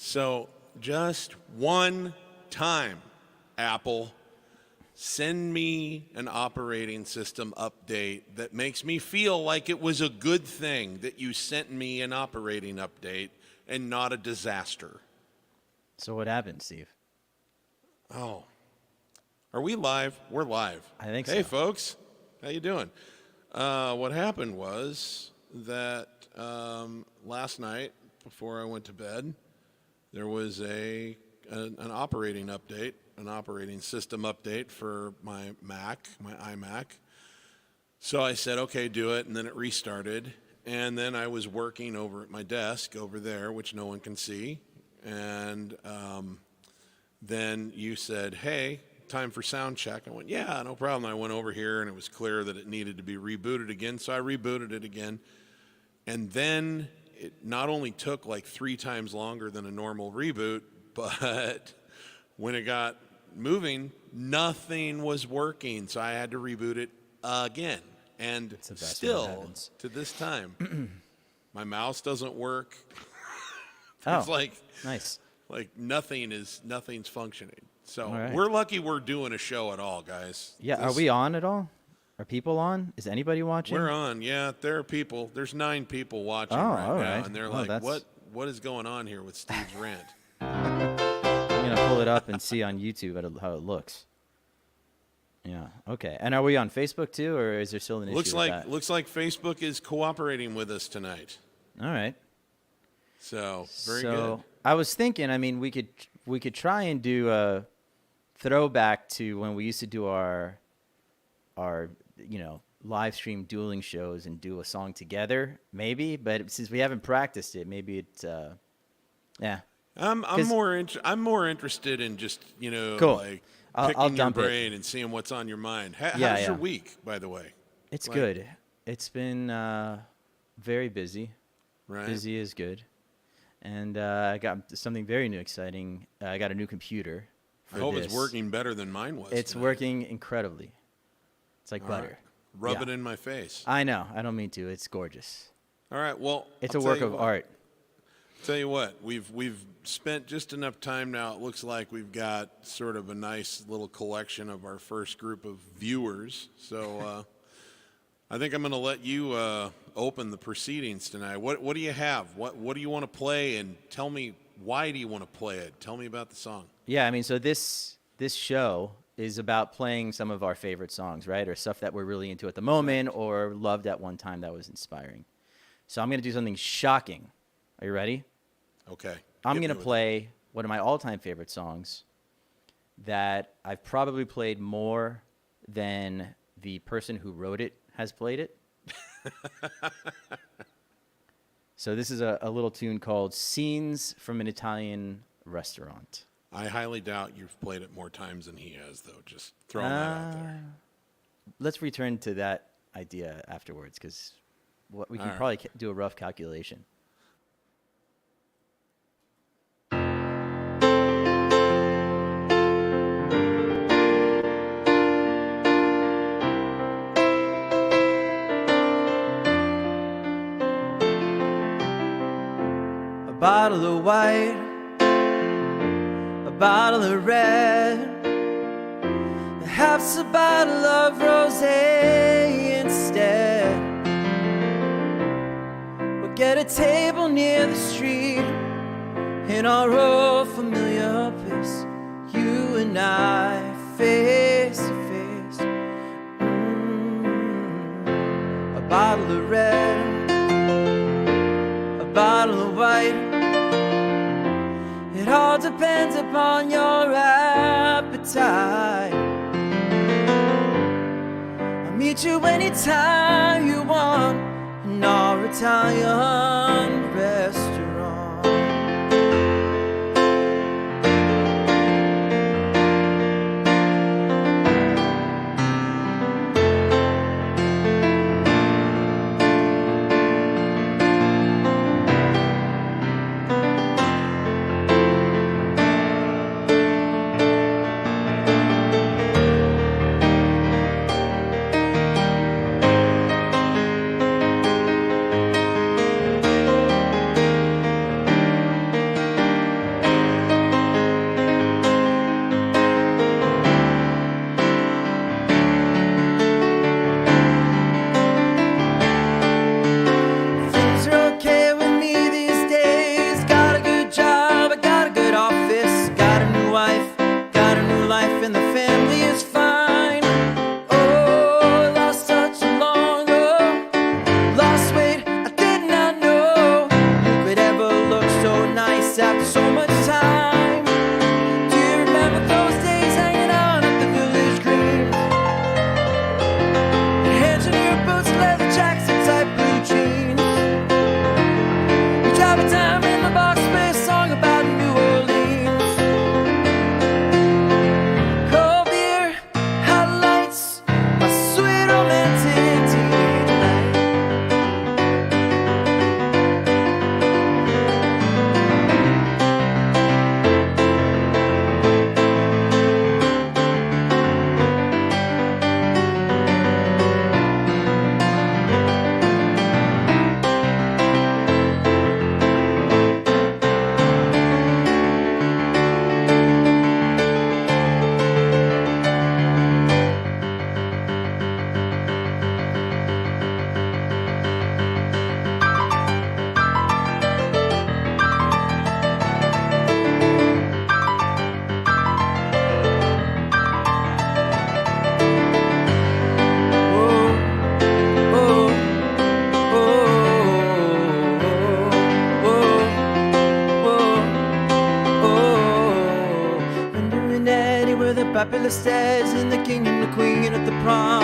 So just one time, Apple, send me an operating system update that makes me feel like it was a good thing that you sent me an operating update and not a disaster. So what happened, Steve? Oh, are we live? We're live. I think so. Hey, folks, how you doing? What happened was that last night before I went to bed, there was an operating update, an operating system update for my Mac, my iMac. So I said, okay, do it, and then it restarted. And then I was working over at my desk over there, which no one can see. And then you said, hey, time for sound check. I went, yeah, no problem. I went over here, and it was clear that it needed to be rebooted again. So I rebooted it again. And then it not only took like 3 times longer than a normal reboot, but when it got moving, nothing was working. So I had to reboot it again. And still, to this time, my mouse doesn't work. It's nice. Like nothing's functioning. So right. We're lucky we're doing a show at all, guys. Yeah, are we on at all? Are people on? Is anybody watching? We're on, yeah. There are people. There's 9 people watching all now, right. And they're like, what is going on here with Steve's rant? I'm going to pull it up and see on YouTube how it looks. Yeah, okay. And are we on Facebook too, or is there still an issue with that? Looks like Facebook is cooperating with us tonight. All right. So, very good. I was thinking, I mean, we could try and do a throwback to when we used to do our live stream dueling shows and do a song together, maybe. But since we haven't practiced it, maybe yeah. I'm more interested in just cool. like I'll picking your dump brain and seeing what's on your mind. How's your week, by the way? It's good. It's been very busy. Right. Busy is good. And I got something very new, exciting. I got a new computer. I hope it's working better than mine was. It's working incredibly. It's like butter. Right. Rub it in my face. I know. I don't mean to. It's gorgeous. All right. Well, it's a work of art. Tell you what, we've spent just enough time now. It looks like we've got sort of a nice little collection of our first group of viewers. So I think I'm going to let you open the proceedings tonight. What do you have? What do you want to play? And tell me, why do you want to play it? Tell me about the song. Yeah, I mean, so this show is about playing some of our favorite songs, right? Or stuff that we're really into at the moment or loved at one time that was inspiring. So I'm going to do something shocking. Are you ready? Okay. I'm going to play one of my all-time favorite songs that I've probably played more than the person who wrote it has played it. So this is a little tune called Scenes from an Italian Restaurant. I highly doubt you've played it more times than he has, though. Just throwing that out there. Let's return to that idea afterwards, because we can probably do a rough calculation. A bottle of white, a bottle of red, perhaps a bottle of rosé instead. We'll get a table near the street in our old familiar place, you and I face to face. A bottle of red, a bottle of white, it all depends upon your appetite. I'll meet you anytime you want in our Italian restaurant. Private time in the box space, song about New Orleans. Cold beer, hot lights, my sweet romantic teenage night. Popular stairs and the king and the queen at the prom,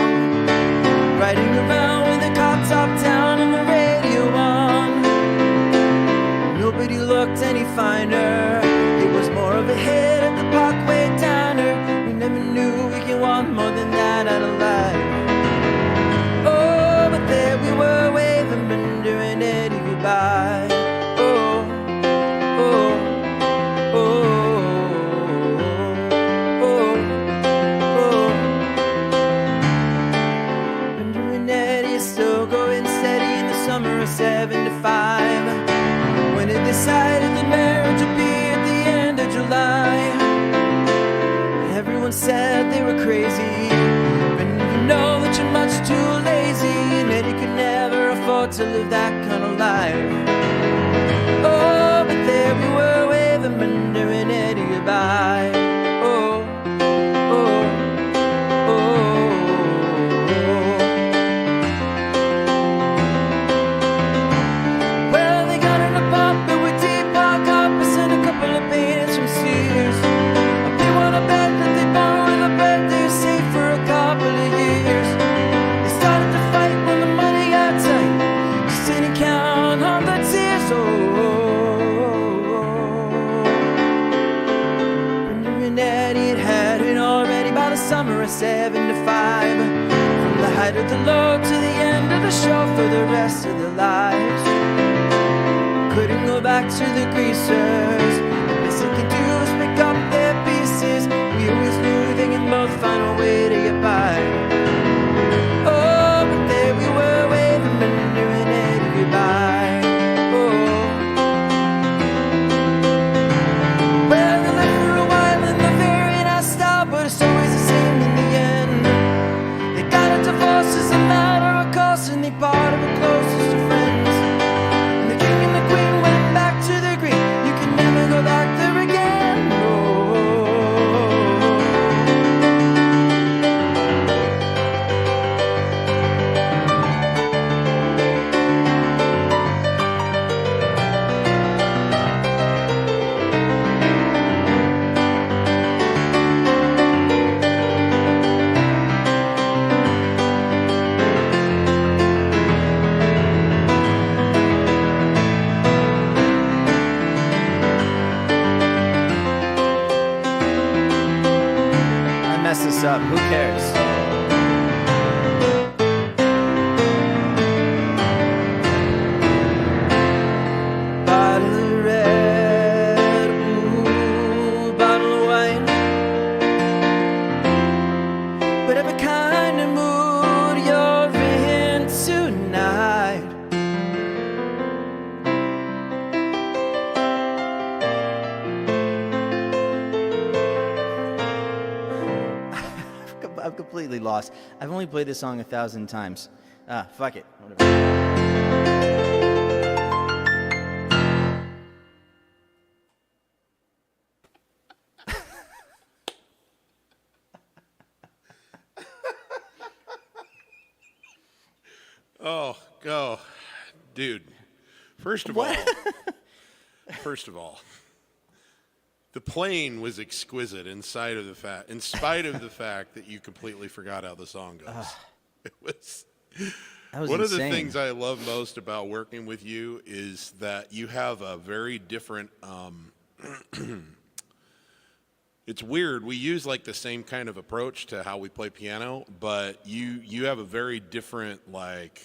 riding around with the car top down and the radio on. Nobody looked any finer. It was more of a hit at the Parkway Diner. We never knew we could want more than that out of life. Oh, but there we were waving Bender and Eddie goodbye. Oh, oh, oh. Summer of 75, when it decided the marriage would be at the end of July. Everyone said they were crazy, and you know that you're much too lazy, and that you could never afford to live that kind of life. Oh, but there we were waving Bender and Eddie goodbye. Oh, oh, oh. Summer of 75, from the height of the low to the end of the show for the rest of their lives. Couldn't go back to the greasers. The best they can do is pick up their pieces. We always knew they can both find a way to get by. Oh, but there we were waving Bender and Eddie goodbye. Oh, well, they left for a while in the very nice style, but it's always the same in the end. They got a divorce as a matter of course, and they parted with closest of friends. And the king and the queen went back to the green. You can never go back there again. Oh. Mess this up, who cares? Bottle of red, ooh, bottle of wine. Whatever kind of mood you're in tonight. I'm completely lost. I've only played this song 1,000 times. Fuck it. Whatever. Oh, go. Dude. First of all, the playing was exquisite in spite of the fact that you completely forgot how the song goes. It was That was One insane. of the things I love most about working with you is that you have a very different. It's weird. We use like the same kind of approach to how we play piano, but you have a very different like.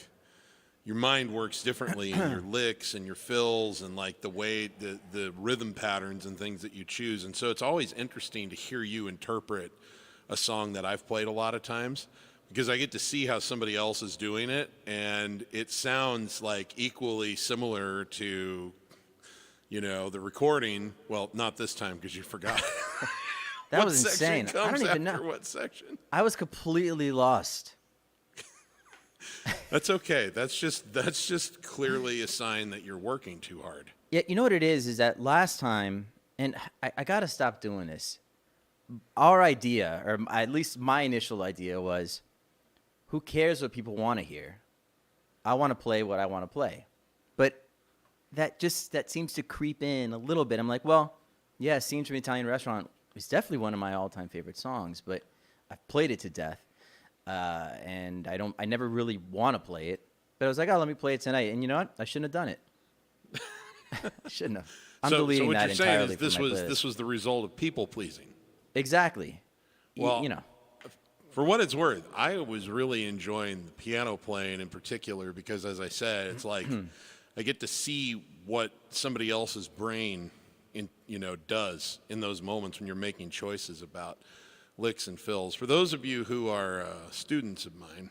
Your mind works differently in your licks and your fills and like the way the rhythm patterns and things that you choose. And so it's always interesting to hear you interpret a song that I've played a lot of times, because I get to see how somebody else is doing it, and it sounds like equally similar to, the recording. Well, not this time because you forgot. That What was section insane. I comes don't even after know. what section? I was completely lost. That's okay. That's just clearly a sign that you're working too hard. Yeah, you know what it is that last time, and I got to stop doing this. Our idea, or at least my initial idea was, who cares what people want to hear? I want to play what I want to play. But that seems to creep in a little bit. I'm like, well, yeah, Scenes from an Italian Restaurant is definitely one of my all-time favorite songs, but I've played it to death. And I never really want to play it, but I was like, oh, let me play it tonight. And you know what? I shouldn't have done it. I shouldn't have. I'm deleting what that you're saying entirely is from my playlist. this was the result of people pleasing. Exactly. Well, you know, for what it's worth, I was really enjoying the piano playing in particular because, as I said, it's like I get to see what somebody else's brain does in those moments when you're making choices about licks and fills. For those of you who are students of mine,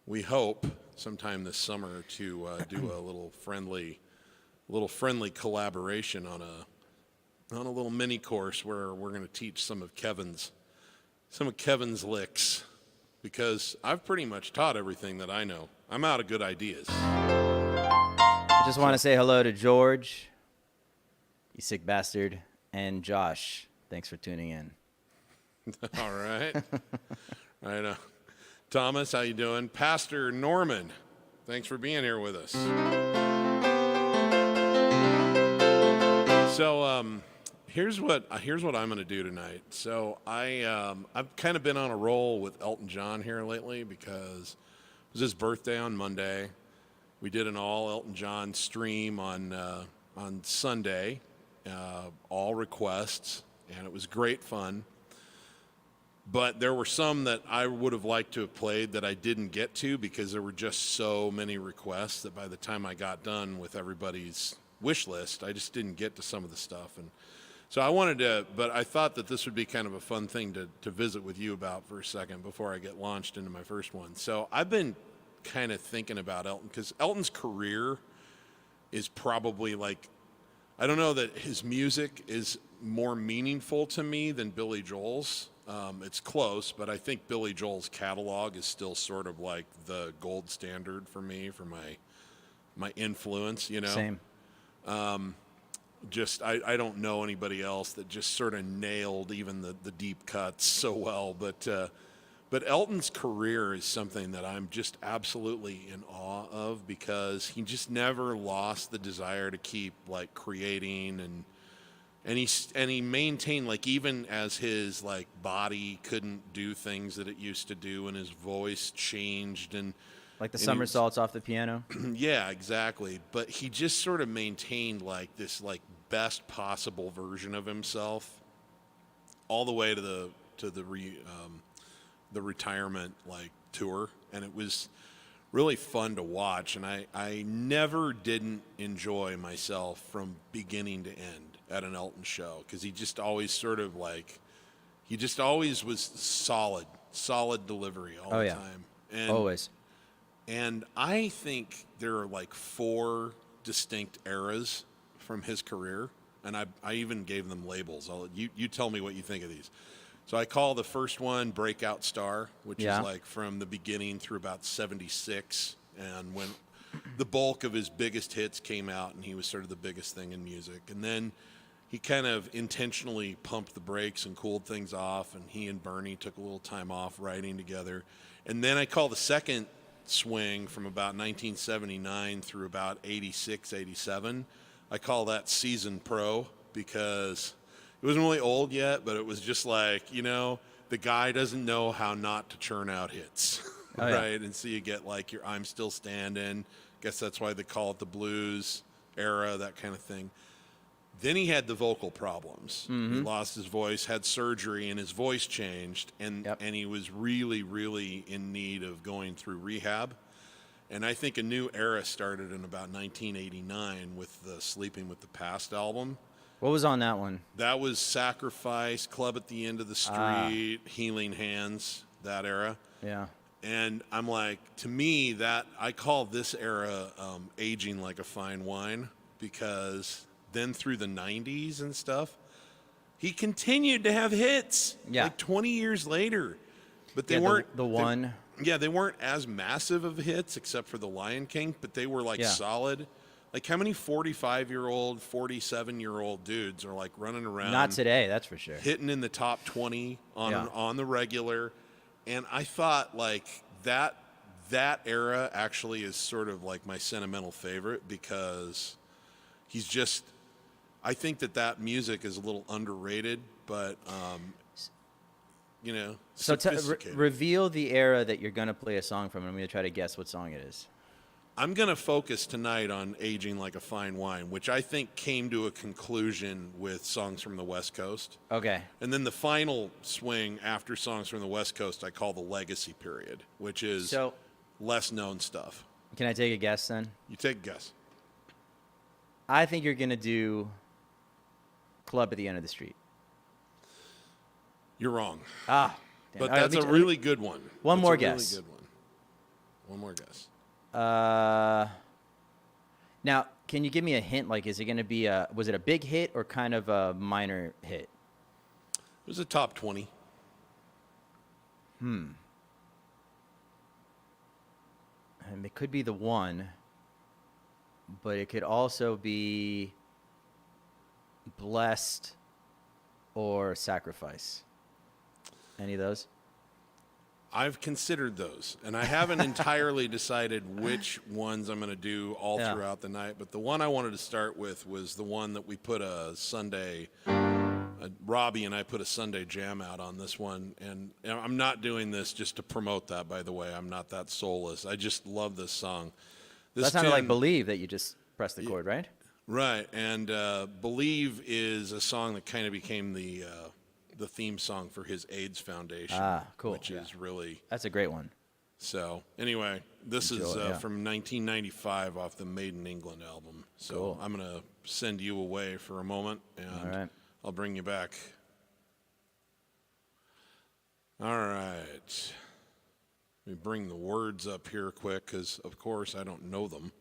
we hope sometime this summer to do a little friendly collaboration on a little mini course where we're going to teach some of Kevin's licks, because I've pretty much taught everything that I know. I'm out of good ideas. I just want to say hello to George, you sick bastard, and Josh. Thanks for tuning in. All right. I know. Thomas, how you doing? Pastor Norman, thanks for being here with us. So here's what I'm going to do tonight. So I've kind of been on a roll with Elton John here lately because it was his birthday on Monday. We did an all Elton John stream on Sunday, all requests, and it was great fun. But there were some that I would have liked to have played that I didn't get to because there were just so many requests that by the time I got done with everybody's wish list, I just didn't get to some of the stuff. And so but I thought that this would be kind of a fun thing to visit with you about for a second before I get launched into my first one. So I've been kind of thinking about Elton because Elton's career is probably like, I don't know that his music is more meaningful to me than Billy Joel's. It's close, but I think Billy Joel's catalog is still sort of like the gold standard for me, for my influence, Same. I don't know anybody else that just sort of nailed even the deep cuts so well, but Elton's career is something that I'm just absolutely in awe of because he just never lost the desire to keep like creating and he maintained, like, even as his like body couldn't do things that it used to do and his voice changed and Like the somersaults off the piano. yeah, exactly. But he just sort of maintained like this like best possible version of himself all the way to the retirement like tour, and it was really fun to watch. And I never didn't enjoy myself from beginning to end at an Elton show because he just always sort of like he just always was solid delivery all the time. And Always. And I think there are like 4 distinct eras from his career, and I even gave them labels. You tell me what you think of these. So I call the first one Breakout Star, which is like from the beginning through about 76, and when the bulk of his biggest hits came out, and he was sort of the biggest thing in music. And then he kind of intentionally pumped the brakes and cooled things off, and he and Bernie took a little time off writing together. And then I call the second swing from about 1979 through about 86, 87. I call that Season Pro because it wasn't really old yet, but it was just like, the guy doesn't know how not to churn out hits. Oh, yeah. right? And so you get like your I'm Still Standing. Guess that's why they call it the blues era, that kind of thing. Then he had the vocal problems. He lost his voice, had surgery, and his voice changed. And he was really, really in need of going through rehab. And I think a new era started in about 1989 with the Sleeping with the Past album. What was on that one? That was Sacrifice, Club at the End of the Street, Healing Hands, that era. Yeah. And I'm like, to me, that I call this era aging like a fine wine, because then through the 90s and stuff, he continued to have hits like 20 years later. But they weren't the one. They weren't as massive of hits except for The Lion King, but they were like solid. Like how many 45-year-old, 47-year-old dudes are like running around? Not today, that's for sure. Hitting in the top 20 on the regular. And I thought like that era actually is sort of like my sentimental favorite, because he's just, I think that music is a little underrated, but So sophisticated. reveal the era that you're going to play a song from, and I'm going to try to guess what song it is. I'm going to focus tonight on Aging Like a Fine Wine, which I think came to a conclusion with Songs from the West Coast. Okay. And then the final swing after Songs from the West Coast I call the Legacy period, which is less known stuff. Can I take a guess then? You take a guess. I think you're going to do Club at the End of the Street. You're wrong. Damn. But that's a really good one. One more Really guess. good one. One more guess. Now, can you give me a hint? Like, is it going to be was it a big hit or kind of a minor hit? It was a top 20. And it could be the one, but it could also be Blessed or Sacrifice. Any of those? I've considered those, and I haven't entirely decided which ones I'm going to do all throughout the night. But the one I wanted to start with was the one that we put a Sunday, Robbie and I put a Sunday jam out on this one. And I'm not doing this just to promote that, by the way. I'm not that soulless. I just love this song. That sounded like Believe that you just pressed the chord, right? Right, and Believe is a song that kind of became the theme song for his AIDS Foundation. Cool. Which is really... That's a great one. So, anyway, this is from 1995 off the Made in England album. So I'm going to send you away for a moment, and I'll bring you back. All right. Let me bring the words up here quick, because, of course, I don't know them.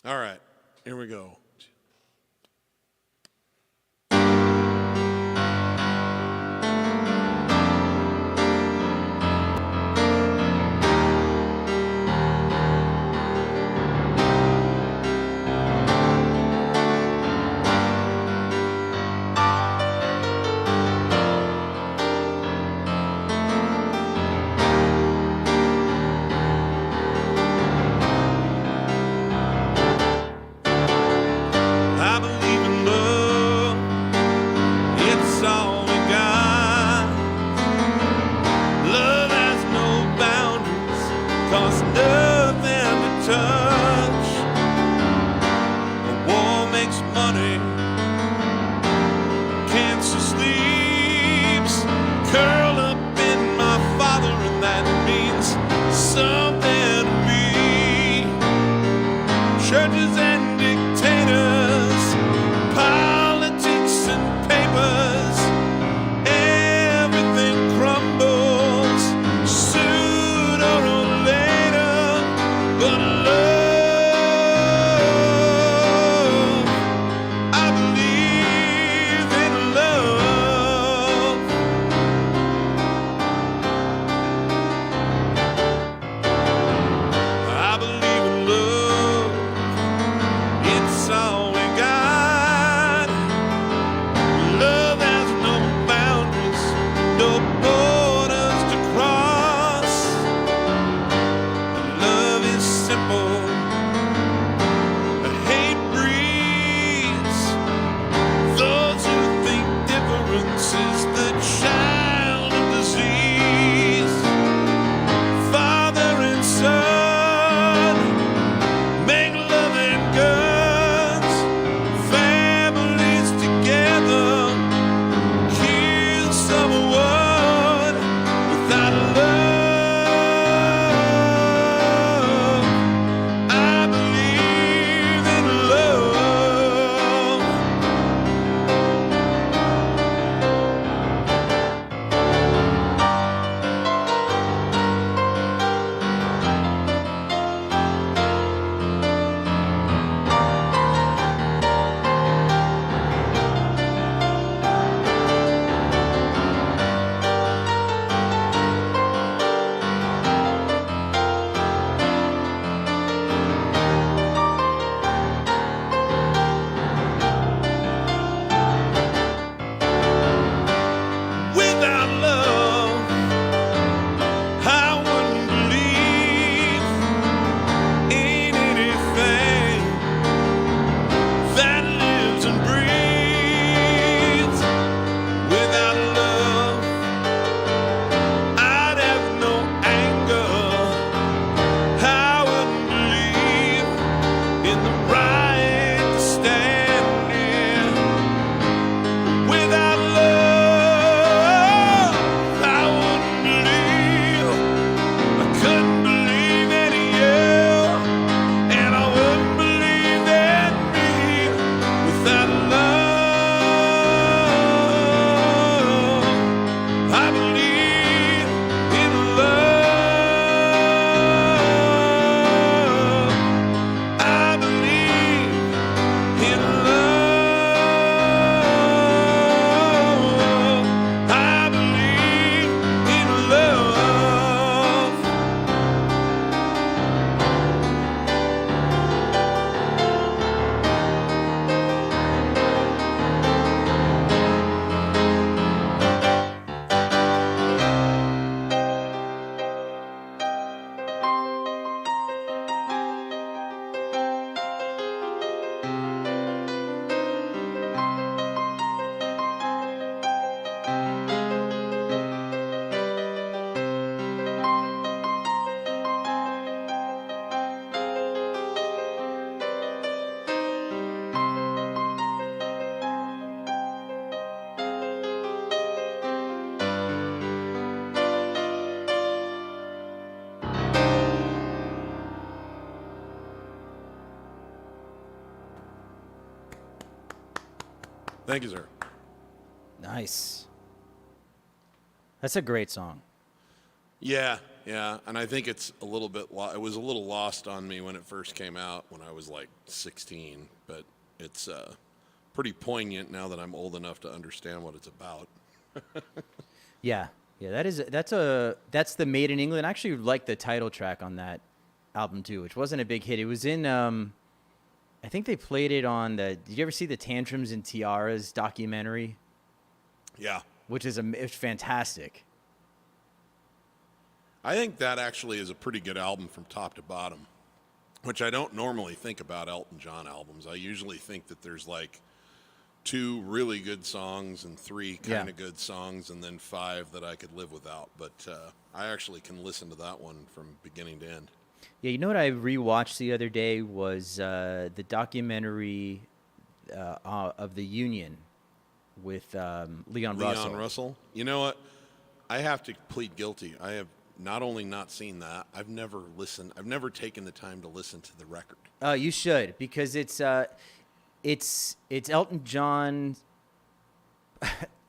All right, here we go. But love Thank you, sir. Nice. That's a great song. Yeah, and I think it's a little bit. It was a little lost on me when it first came out when I was like 16, but it's pretty poignant now that I'm old enough to understand what it's about. Yeah, that's the Made in England. I actually like the title track on that album too, which wasn't a big hit. It was in I think they played it on the. Did you ever see the Tantrums and Tiaras documentary? Yeah, Which is it's fantastic. I think that actually is a pretty good album from top to bottom, which I don't normally think about Elton John albums. I usually think that there's like 2 really good songs and 3 kind of good songs and then 5 that I could live without. But I actually can listen to that one from beginning to end. Yeah, you know what I rewatched the other day was the documentary of the Union with Leon Russell. Leon Russell. You know what? I have to plead guilty. I have not only not seen that, I've never listened. I've never taken the time to listen to the record. Oh, you should, because it's Elton John.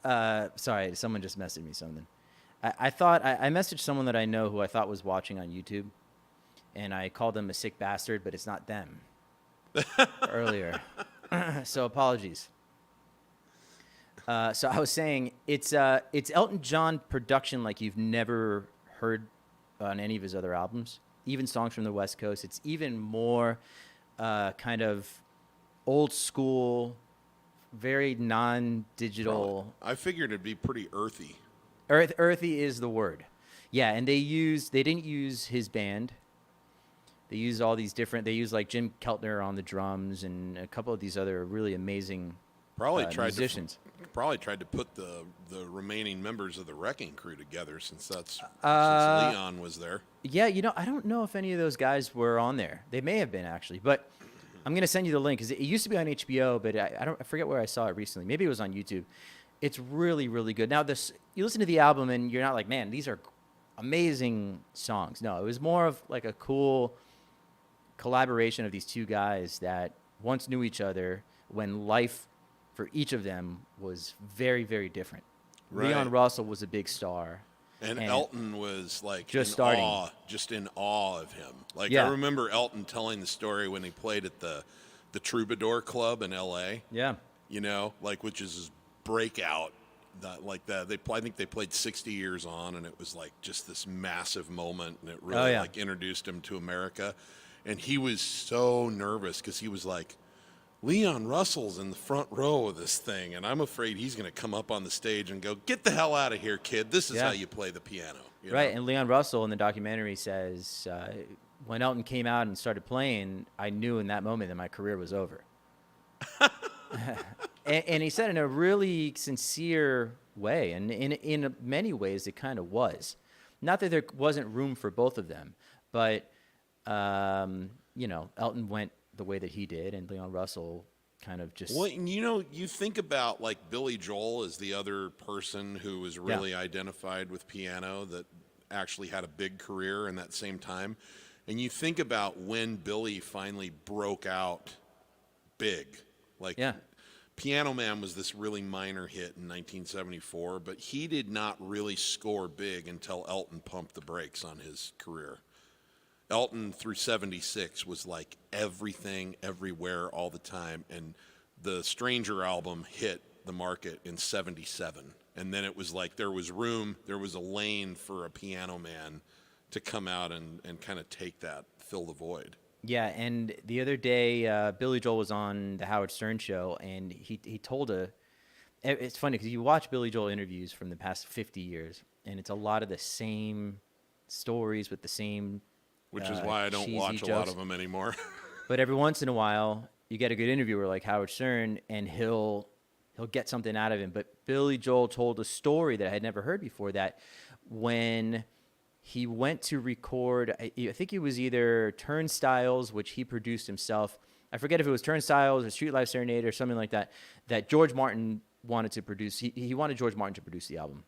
Sorry, someone just messaged me something. I thought I messaged someone that I know who I thought was watching on YouTube, and I called them a sick bastard, but it's not them. Earlier, so apologies. So I was saying it's Elton John production like you've never heard on any of his other albums, even songs from the West Coast. It's even more kind of old school, very non-digital. I figured it'd be pretty earthy. Earthy is the word. Yeah, and they didn't use his band. They used all these different. They used like Jim Keltner on the drums and a couple of these other really amazing musicians. Probably tried to put the remaining members of the Wrecking Crew together since Leon was there. Yeah, I don't know if any of those guys were on there. They may have been actually, but I'm gonna send you the link because it used to be on HBO, but I forget where I saw it recently. Maybe it was on YouTube. It's really, really good. Now you listen to the album and you're not like, man, these are amazing songs. No, it was more of like a cool collaboration of these 2 guys that once knew each other when life for each of them was very, very different. Right. Leon Russell was a big star. And Elton was like just in awe of him. Like Yeah. I remember Elton telling the story when he played at the Troubadour Club in L.A. Yeah. Which is his breakout. I think they played 60 Years On, and it was like just this massive moment, and it really like introduced him to America. And he was so nervous because he was like, Leon Russell's in the front row of this thing, and I'm afraid he's going to come up on the stage and go, get the hell out of here, kid. This is how you play the piano. Right, and Leon Russell in the documentary says, when Elton came out and started playing, I knew in that moment that my career was over. and he said in a really sincere way, and in many ways it kind of was. Not that there wasn't room for both of them, but, Elton went the way that he did, and Leon Russell kind of just... Well, you think about like Billy Joel as the other person who was really identified with piano that actually had a big career in that same time. And you think about when Billy finally broke out big. Piano Man was this really minor hit in 1974, but he did not really score big until Elton pumped the brakes on his career. Elton through 76 was like everything, everywhere, all the time. And the Stranger album hit the market in 77. And then it was like there was a lane for a Piano Man to come out and kind of fill the void. Yeah, and the other day, Billy Joel was on the Howard Stern show, and he told it's funny because you watch Billy Joel interviews from the past 50 years, and it's a lot of the same stories with the same... Which is why I don't watch a lot of them anymore. But every once in a while, you get a good interviewer like Howard Stern, and he'll get something out of him. But Billy Joel told a story that I had never heard before, that when he went to record, I think it was either Turnstiles, which he produced himself. I forget if it was Turnstiles or Street Life Serenade or something like that, that George Martin wanted to produce. He wanted George Martin to produce the album.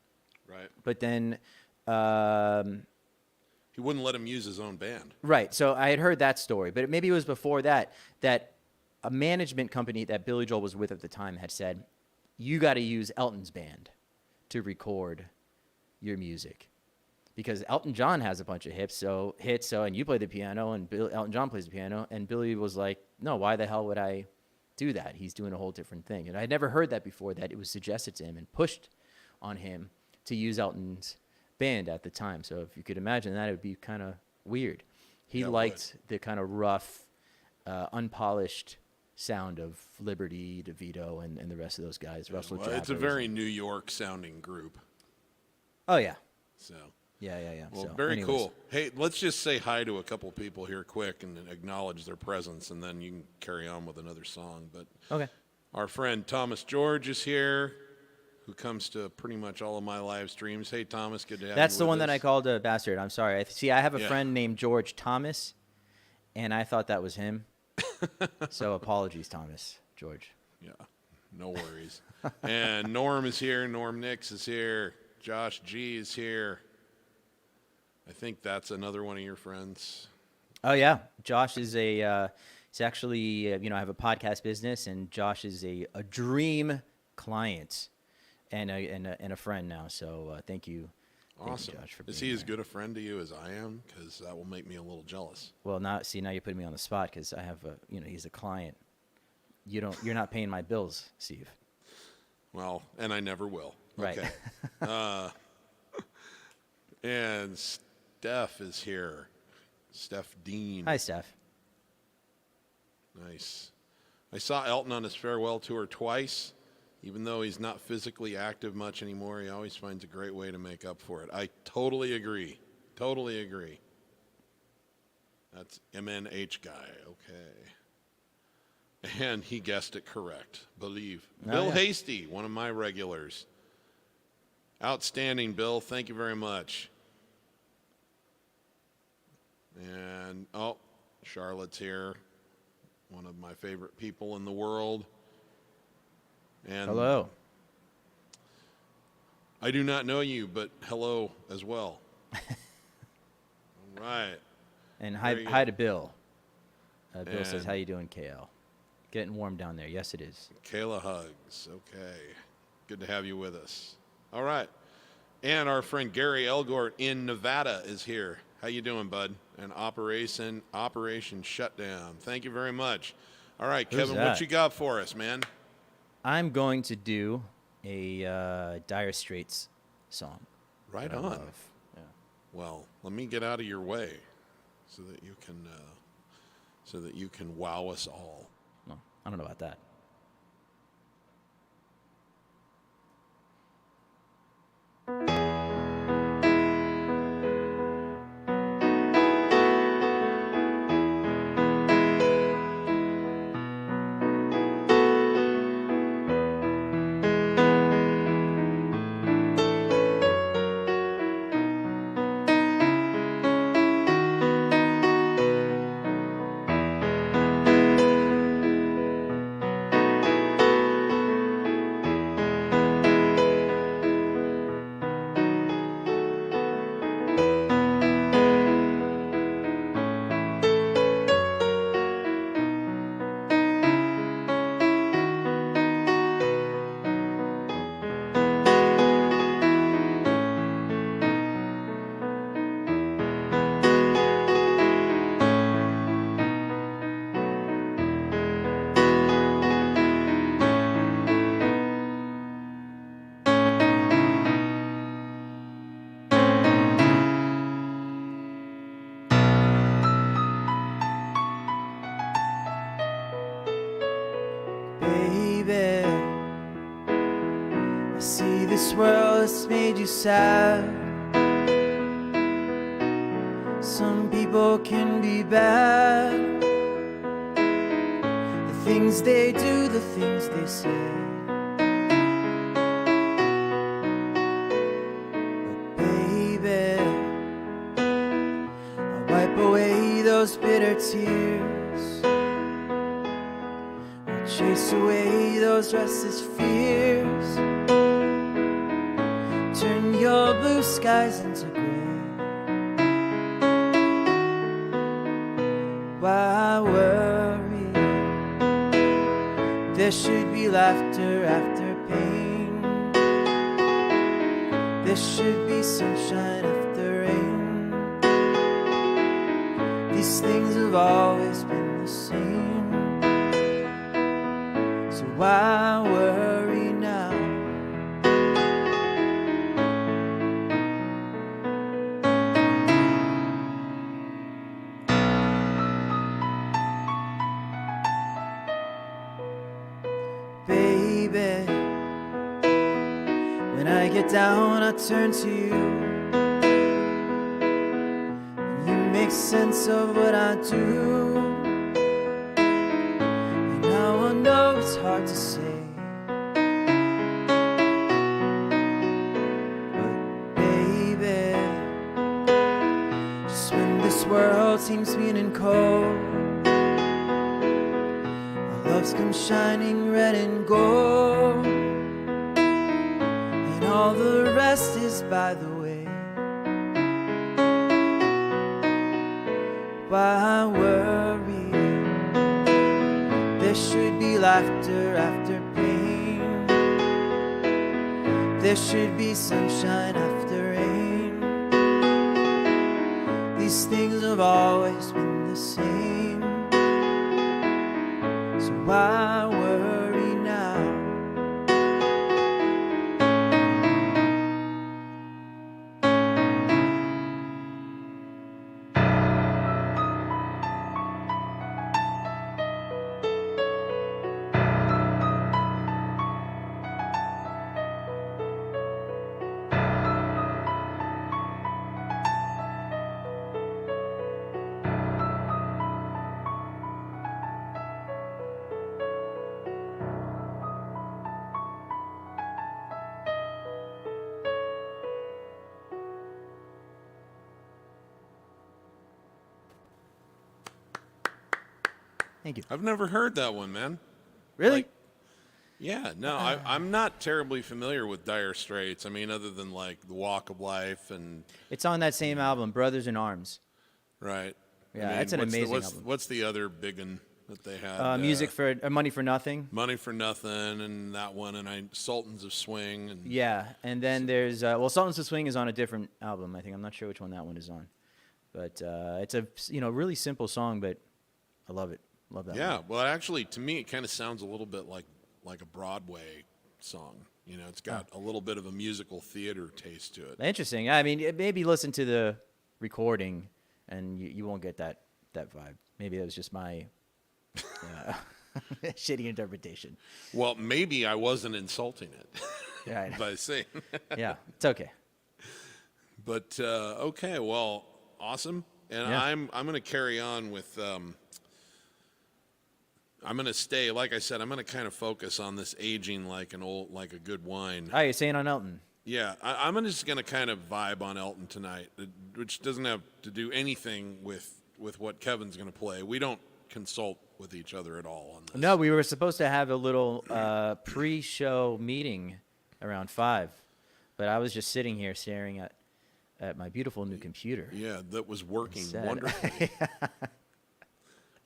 Right. But then... he wouldn't let him use his own band. Right. So I had heard that story, but maybe it was before that a management company that Billy Joel was with at the time had said, you got to use Elton's band to record your music. Because Elton John has a bunch of hits, and you play the piano, and Elton John plays the piano, and Billy was like, no, why the hell would I do that? He's doing a whole different thing. And I'd never heard that before, that it was suggested to him and pushed on him to use Elton's band at the time. So if you could imagine that, it would be kind of weird. He liked the kind of rough, unpolished sound of Liberty, DeVito, and the rest of those guys. Russell Well, it's a Jabbers. very New York sounding group. Oh, yeah. So. Yeah. Well, So, very anyways. cool. Hey, let's just say hi to a couple people here quick and acknowledge their presence, and then you can carry on with another song. But Okay. our friend Thomas George is here, who comes to pretty much all of my live streams. Hey, Thomas, good to have you That's the with one that us. I called a bastard. I'm sorry. I have a Yeah. friend named George Thomas, and I thought that was him. So apologies, Thomas, George. Yeah, no worries. And Norm is here. Norm Nix is here. Josh G is here. I think that's another one of your friends. Oh yeah, Josh is he's actually I have a podcast business, and Josh is a dream client and a friend now. So thank you. Thank Awesome. you, Josh, for Is being he as there. good a friend to you as I am? Because that will make me a little jealous. Well, now you're putting me on the spot because I have he's a client. You're not paying my bills, Steve. Well, and I never will. Right. Okay. And Steph is here. Steph Dean. Hi, Steph. Nice. I saw Elton on his farewell tour twice. Even though he's not physically active much anymore, he always finds a great way to make up for it. I totally agree. Totally agree. That's MNH guy. Okay. And he guessed it correct. Believe. Oh, Bill yeah. Hasty, one of my regulars. Outstanding, Bill. Thank you very much. And, Charlotte's here. One of my favorite people in the world. And Hello. I do not know you, but hello as well. All right. And There you hi go. to Bill. Bill says, And- "How you doing, KL? Getting warm down there." Yes, it is. Kayla Hugs. Okay. Good to have you with us. All right. And our friend Gary Elgort in Nevada is here. How you doing, bud? And Operation Shutdown. Thank you very much. All right, Who's Kevin, what that? you got for us, man? I'm going to do a Dire Straits song. Right that I on. love. Yeah. Well, let me get out of your way so that you can wow us all. Well, I don't know about that. Baby, I see this world has made you sad. Some people can be bad. The things they do, the things they say. But baby, I'll wipe away those bitter tears. Chase away those restless fears. Turn your blue skies into gray. Why worry? There should be laughter after pain. There should be sunshine after rain. These things have always been the same. So why worry now? Baby, when I get down, I turn to you. You make sense of what I do. And now I know it's hard to say, but baby, just when this world seems mean and cold, love's come shining red and gold, and all the rest is by the way. Why worry? There should be laughter after pain. There should be sunshine after rain. These things have always been the same. So why worry now? Thank you. I've never heard that one, man. Really? Like, yeah, no, I'm not terribly familiar with Dire Straits. I mean, other than like The Walk of Life and It's on that same album, Brothers in Arms. right. Yeah, I mean, it's an amazing album. What's the other big one that they had? Music for Money for Nothing. Money for Nothing, and that one, and Sultans of Swing, and Yeah, and then there's Sultans of Swing is on a different album. I think I'm not sure which one that one is on, but it's a really simple song, but I love it. Love that. yeah. one. Well, actually, to me, it kind of sounds a little bit like a Broadway song. You know, it's got a little bit of a musical theater taste to it. Interesting. I mean, maybe listen to the recording, and you won't get that vibe. Maybe that was just my shitty interpretation. Well, maybe I wasn't insulting it Right. by saying. Yeah, it's okay. But okay, well, awesome. And Yeah. I'm going to carry on with. I'm going to stay, like I said, I'm going to kind of focus on this aging like a good wine. Oh, you're saying on Elton? Yeah, I'm just going to kind of vibe on Elton tonight, which doesn't have to do anything with what Kevin's going to play. We don't consult with each other at all on this. No, we were supposed to have a little pre-show meeting around 5, but I was just sitting here staring at my beautiful new computer. Yeah, that was working Sad. wonderfully.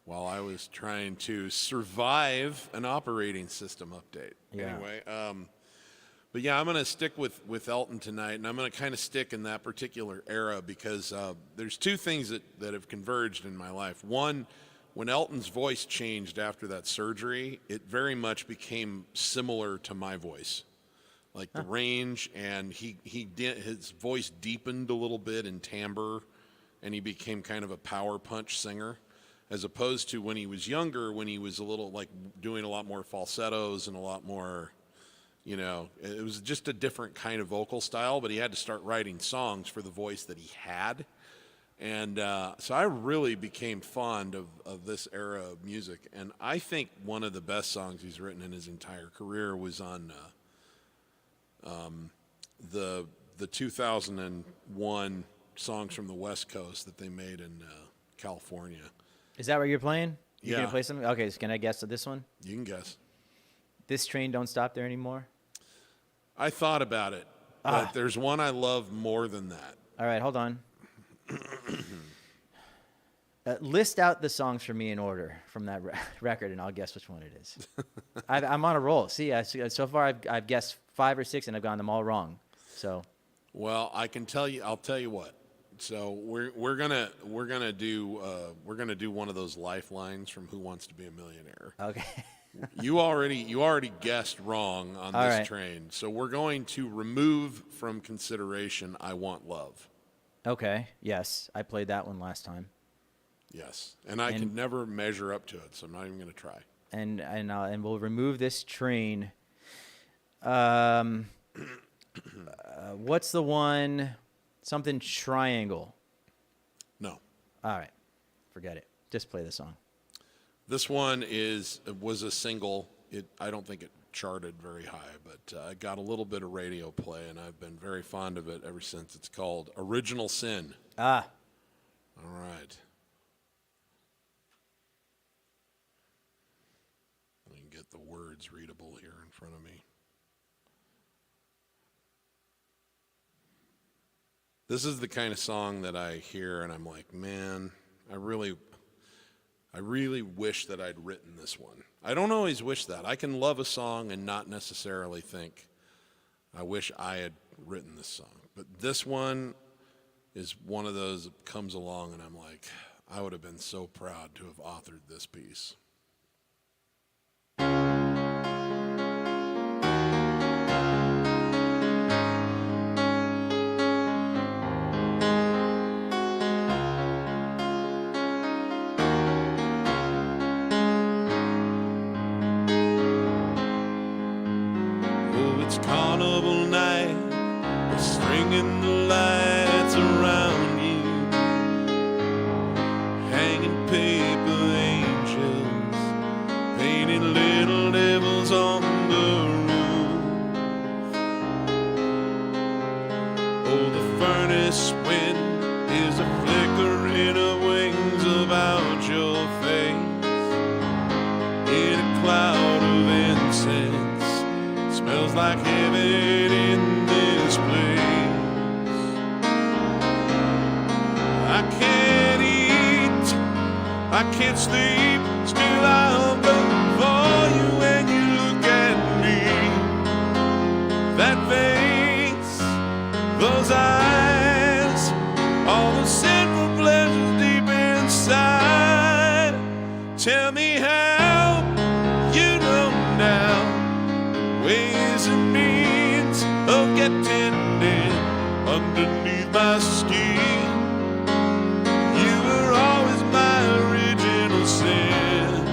While I was trying to survive an operating system update. Yeah. Anyway, but yeah, I'm going to stick with Elton tonight, and I'm going to kind of stick in that particular era because there's two things that have converged in my life. One, when Elton's voice changed after that surgery, it very much became similar to my voice. Like the range, and his voice deepened a little bit in timbre, and he became kind of a power punch singer. As opposed to when he was younger, when he was a little like doing a lot more falsettos and a lot more, it was just a different kind of vocal style, but he had to start writing songs for the voice that he had. And so I really became fond of this era of music. And I think one of the best songs he's written in his entire career was on the 2001 Songs from the West Coast that they made in California. Is that what you're playing? You're Yeah. gonna play something? Okay, so can I guess this one? You can guess. This train don't stop there anymore. I thought about it, but there's one I love more than that. All right, hold on. List out the songs for me in order from that record, and I'll guess which one it is. I'm on a roll. See, so far I've guessed 5 or 6, and I've gotten them all wrong. So Well, I can tell you. I'll tell you what. So we're gonna do one of those lifelines from Who Wants to Be a Millionaire. Okay. You already guessed wrong on All this right. train. So we're going to remove from consideration "I Want Love." Okay. Yes, I played that one last time, Yes, and I can never measure up to it, so I'm not even going to try. and we'll remove this train. What's the one? Something triangle. No. All right, forget it. Just play the song. This one was a single. I don't think it charted very high, but it got a little bit of radio play, and I've been very fond of it ever since. It's called "Original Sin." Ah, All right. Let me get the words readable here in front of me. This is the kind of song that I hear, and I'm like, man, I really wish that I'd written this one. I don't always wish that. I can love a song and not necessarily think, I wish I had written this song. But this one is one of those that comes along, and I'm like, I would have been so proud to have authored this piece. It's carnival night, we're stringing the lights around you, hanging paper angels, painting little devils on the roof. Oh, the furnace wind is a flickering of wings about your face, in a cloud of incense. Smells like heaven in this place. I can't eat, I can't sleep, still I hunger for you when you look at me. That face, those eyes, all the sinful pleasures deep inside. Tell me how you know now ways and means of getting in underneath my skin. You were always my original sin.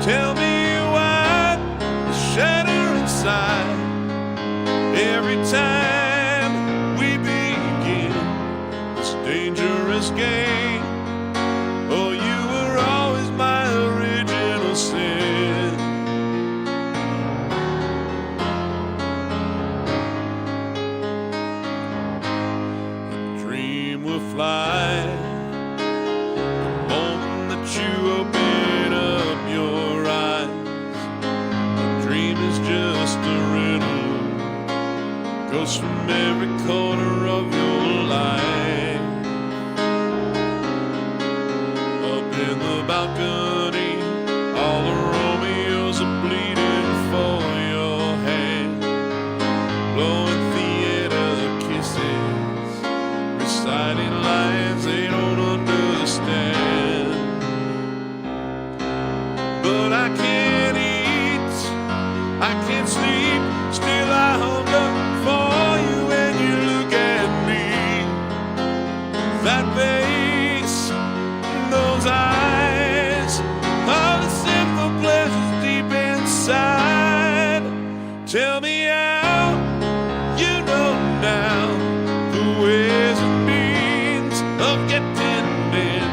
Tell me why the shatter inside every time we begin this dangerous game. Oh, you were always my original sin. Fly the moment that you open up your eyes. A dream is just a riddle, goes from every corner of your life. Up in the balcony, all the Romeos are bleeding for your hand, blowing theater kisses, reciting lines they don't understand. But I can't eat, I can't sleep, still I hunger for you when you look at me. That face, those eyes, all the sinful pleasures deep inside. Tell me how you know now the ways and means of getting in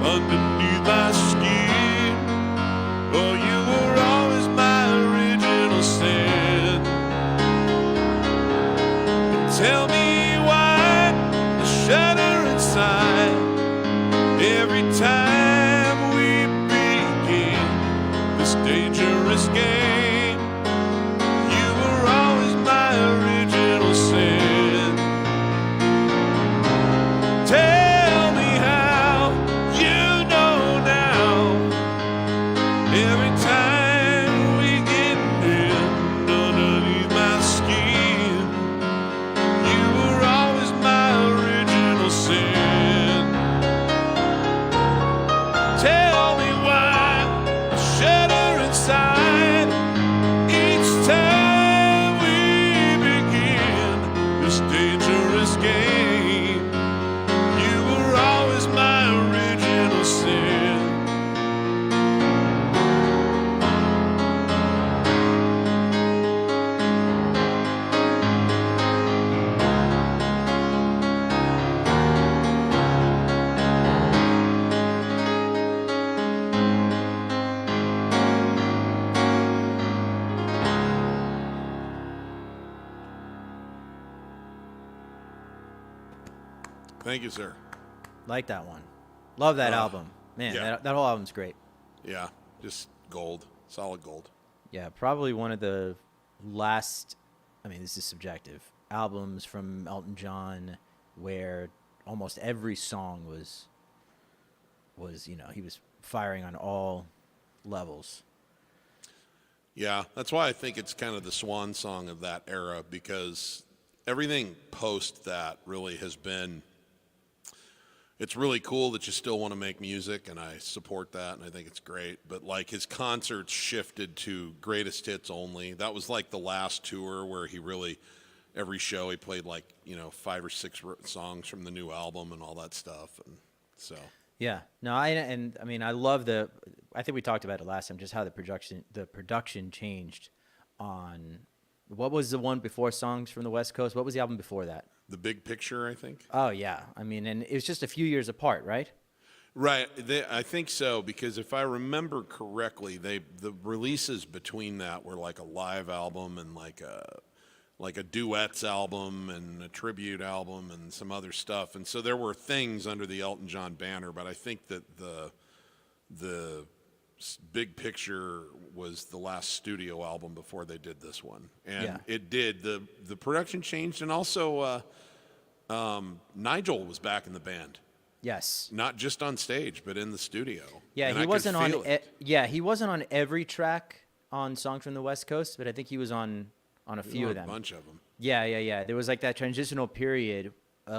underneath my skin. Oh, you were always my original sin. And tell me why the shudder inside every time we begin this dangerous game. You were always my original sin. Tell me how you know now every time we get in underneath my skin. Thank you, sir. Like that one. Love that album. Man, yeah. that whole album's great. Yeah, just gold, solid gold. Yeah, probably one of the last, I mean, this is subjective, albums from Elton John where almost every song was he was firing on all levels. Yeah, that's why I think it's kind of the swan song of that era, because everything post that really has been, it's really cool that you still want to make music, and I support that, and I think it's great. But like his concerts shifted to greatest hits only. That was like the last tour where he really, every show he played like, 5 or 6 songs from the new album and all that stuff. And so. Yeah, no, I love I think we talked about it last time, just how the production changed on, what was the one before Songs from the West Coast? What was the album before that? The Big Picture, I think. Oh yeah, I mean, and it was just a few years apart, right? Right, I think so, because if I remember correctly, the releases between that were like a live album and like a duets album and a tribute album and some other stuff, and so there were things under the Elton John banner. But I think that the Big Picture was the last studio album before they did this one, and it did the production changed, and also Nigel was back in the band. Yes. Not just on stage, but in the studio. Yeah, and he wasn't on. He wasn't on every track on Songs from the West Coast, but I think he was on a few of them. A bunch of them. Yeah. There was like that transitional period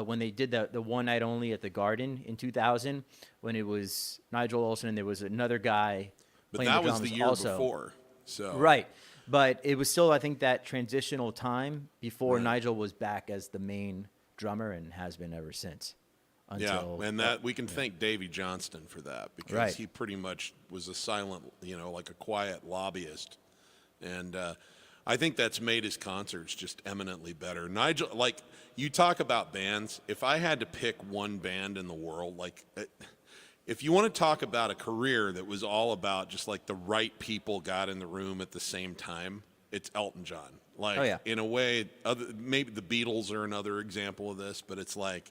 when they did the one night only at the Garden in 2000, when it was Nigel Olsson and there was another guy. But playing that the was drums the year also. before. So. Right. But it was still, I think, that transitional time before Nigel was back as the main drummer and has been ever since. Yeah, and that we can thank Davey Johnston for that, because he pretty much was a silent, like a quiet lobbyist. And I think that's made his concerts just eminently better. Nigel, like, you talk about bands, if I had to pick one band in the world, like, if you want to talk about a career that was all about just like the right people got in the room at the same time, it's Elton John. Like, in a way, maybe the Beatles are another example of this, but it's like,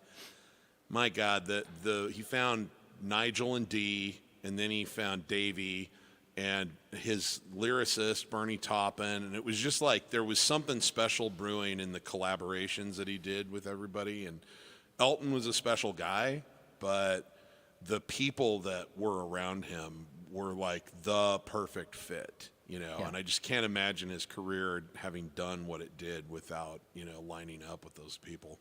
my God, he found Nigel and Dee, and then he found Davey and his lyricist, Bernie Taupin, and it was just like there was something special brewing in the collaborations that he did with everybody. And Elton was a special guy, but the people that were around him were like the perfect fit, and I just can't imagine his career having done what it did without, lining up with those people.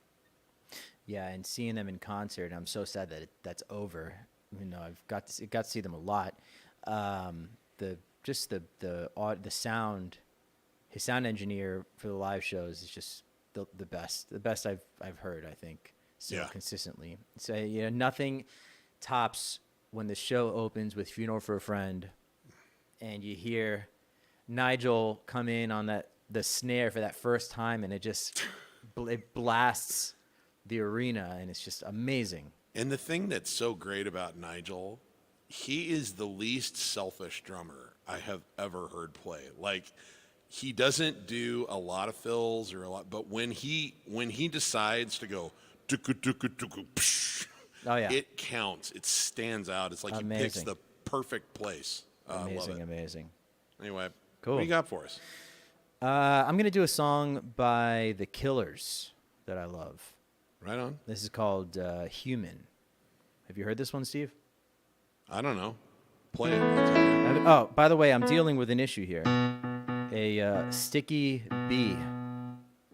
Yeah, and seeing them in concert, I'm so sad that that's over. I've got to see them a lot. The sound, his sound engineer for the live shows is just the best I've heard, I think, consistently. So nothing tops when the show opens with Funeral for a Friend, and you hear Nigel come in on the snare for that first time, and it blasts the arena, and it's just amazing. And the thing that's so great about Nigel, he is the least selfish drummer I have ever heard play. Like, he doesn't do a lot of fills but when he decides to go, it counts. It stands out. It's like amazing. He picks the perfect place. Amazing. Anyway, cool. What do you got for us? I'm gonna do a song by The Killers that I love. Right on. This is called Human. Have you heard this one, Steve? I don't know. Play it. Oh, by the way, I'm dealing with an issue here. A sticky bee.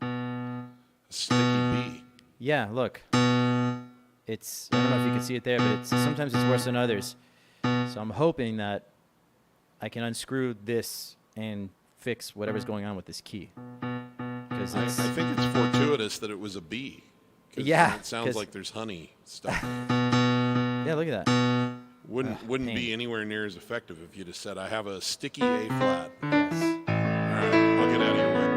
A sticky bee? Yeah, look. I don't know if you can see it there, but sometimes it's worse than others. So I'm hoping that I can unscrew this and fix whatever's going on with this key. I think it's fortuitous that it was a bee. Yeah. It sounds like there's honey stuff. Yeah, look at that. Wouldn't be anywhere near as effective if you just said, I have a sticky A flat. Yes. All right, I'll get out of your way.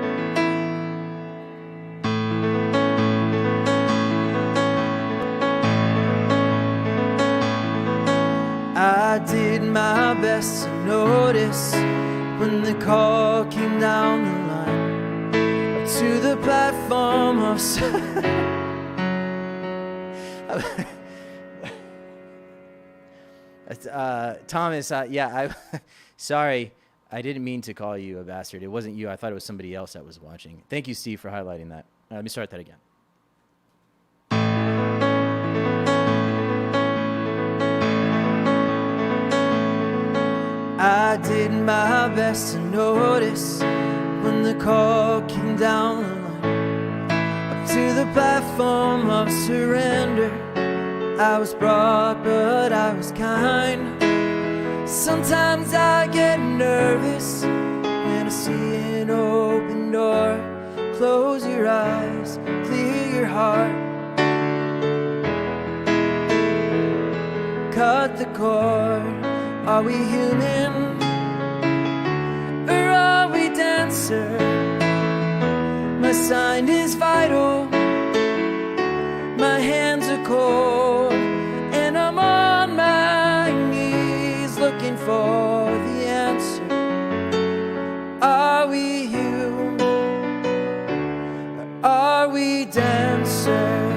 I did my best to notice when the call came down the line up to the platform of Thomas, sorry, I didn't mean to call you a bastard. It wasn't you. I thought it was somebody else that was watching. Thank you, Steve, for highlighting that. Let me start that again. I did my best to notice when the call came down the line, up to the platform of surrender. I was broad, but I was kind. Sometimes I get nervous when I see an open door. Close your eyes, clear your heart. Cut the cord. Are we human, or are we dancer? My sign is vital, my hands are cold, and I'm on my knees looking for the answer. Are we human, or are we dancer?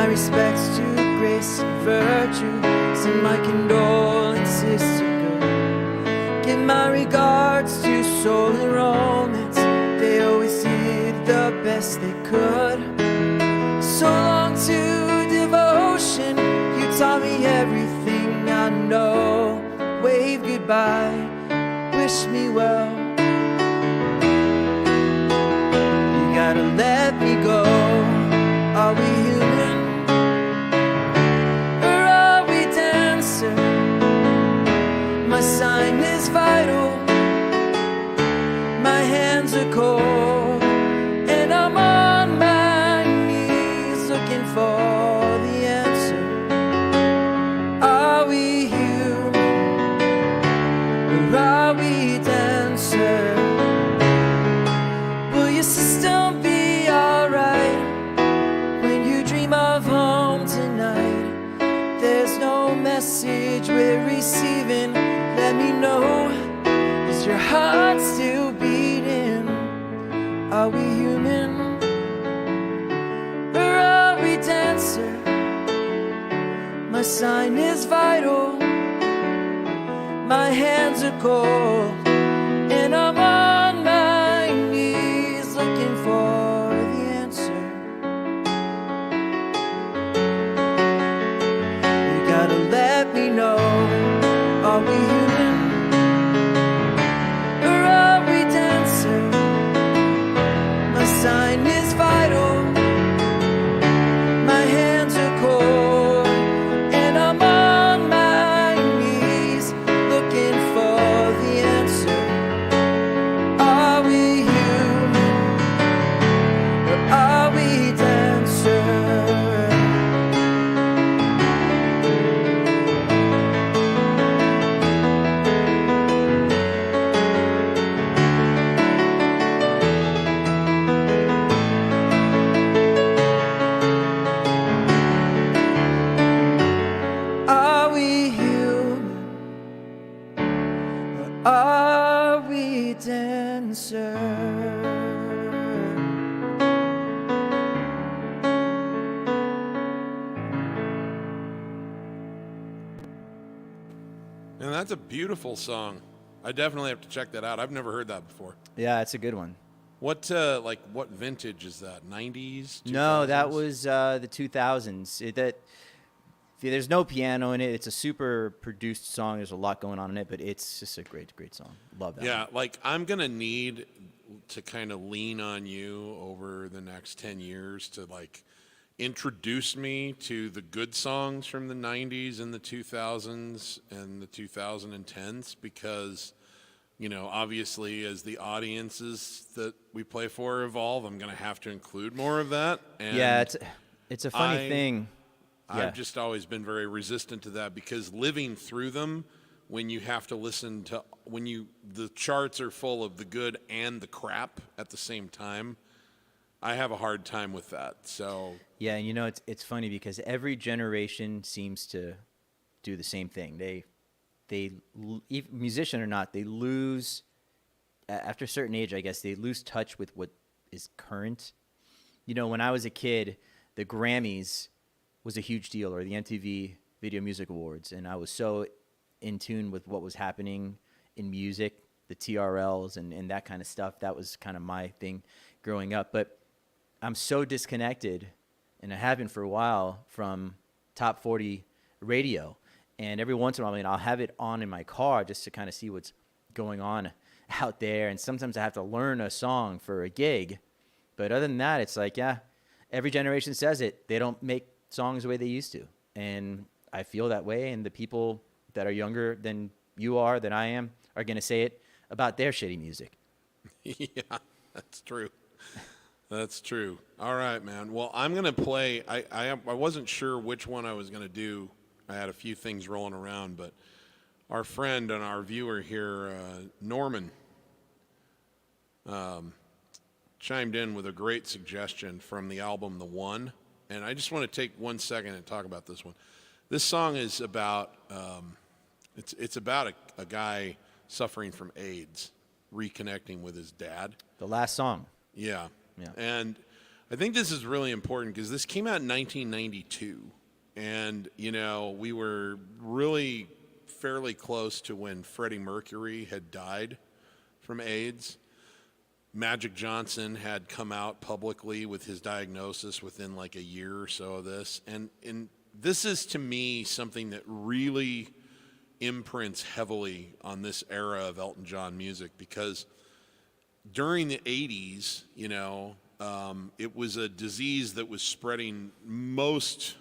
Respects to grace and virtue. Send my condolences to good. Give my regards to soul and romance. They always did the best they could. So long to devotion. You taught me everything I know. Wave goodbye, wish me well. You gotta let me go. Are we human? My sign is vital, my hands are cold, and I'm on my knees looking for the answer. Are we human, or are we dancer? Will your system be alright when you dream of home tonight? There's no message we're receiving. Let me know, is your heart still beating? Are we human, or are we dancer? My sign is vital, my hands are cold, and I'm on my knees looking for the answer. You gotta let me know, are we human? Sign is vital, my hands are cold, and I'm on my knees looking for the answer. Are we human, or are we dancer? Are we dancer? And that's a beautiful song. I definitely have to check that out. I've never heard that before. Yeah, it's a good one. What what vintage is that? 90s? 2000s? No, that was the 2000s. There's no piano in it. It's a super produced song. There's a lot going on in it, but it's just a great, great song. Love that. Yeah, one. I'm going to need to kind of lean on you over the next 10 years to introduce me to the good songs from the 90s and the 2000s and the 2010s because, obviously as the audiences that we play for evolve, I'm going to have to include more of that. And yeah, it's a funny thing. Yeah. I've just always been very resistant to that because living through them, when you have to listen to, the charts are full of the good and the crap at the same time, I have a hard time with that. So yeah, and it's funny because every generation seems to do the same thing. musician or not, they lose after a certain age, I guess, they lose touch with what is current. You know, when I was a kid, the Grammys was a huge deal, or the MTV Video Music Awards, and I was so in tune with what was happening in music, the TRLs and that kind of stuff. That was kind of my thing growing up. But I'm so disconnected, and I have been for a while, from top 40 radio. And every once in a while, I mean, I'll have it on in my car just to kind of see what's going on out there. And sometimes I have to learn a song for a gig. But other than that, it's like, yeah, every generation says it. They don't make songs the way they used to. And I feel that way. And the people that are younger than you are, than I am, are going to say it about their shitty music. Yeah, that's true. That's true. All right, man. Well, I'm going to play. I wasn't sure which one I was going to do. I had a few things rolling around, but our friend and our viewer here, Norman, chimed in with a great suggestion from the album The One. And I just want to take 1 second and talk about this one. This song is about, it's about a guy suffering from AIDS, reconnecting with his dad. The last song. Yeah. Yeah. And I think this is really important because this came out in 1992. And, you know, we were really fairly close to when Freddie Mercury had died from AIDS. Magic Johnson had come out publicly with his diagnosis within like a year or so of this. And this is, to me, something that really imprints heavily on this era of Elton John music, because during the 80s, you know, it was a disease that was spreading most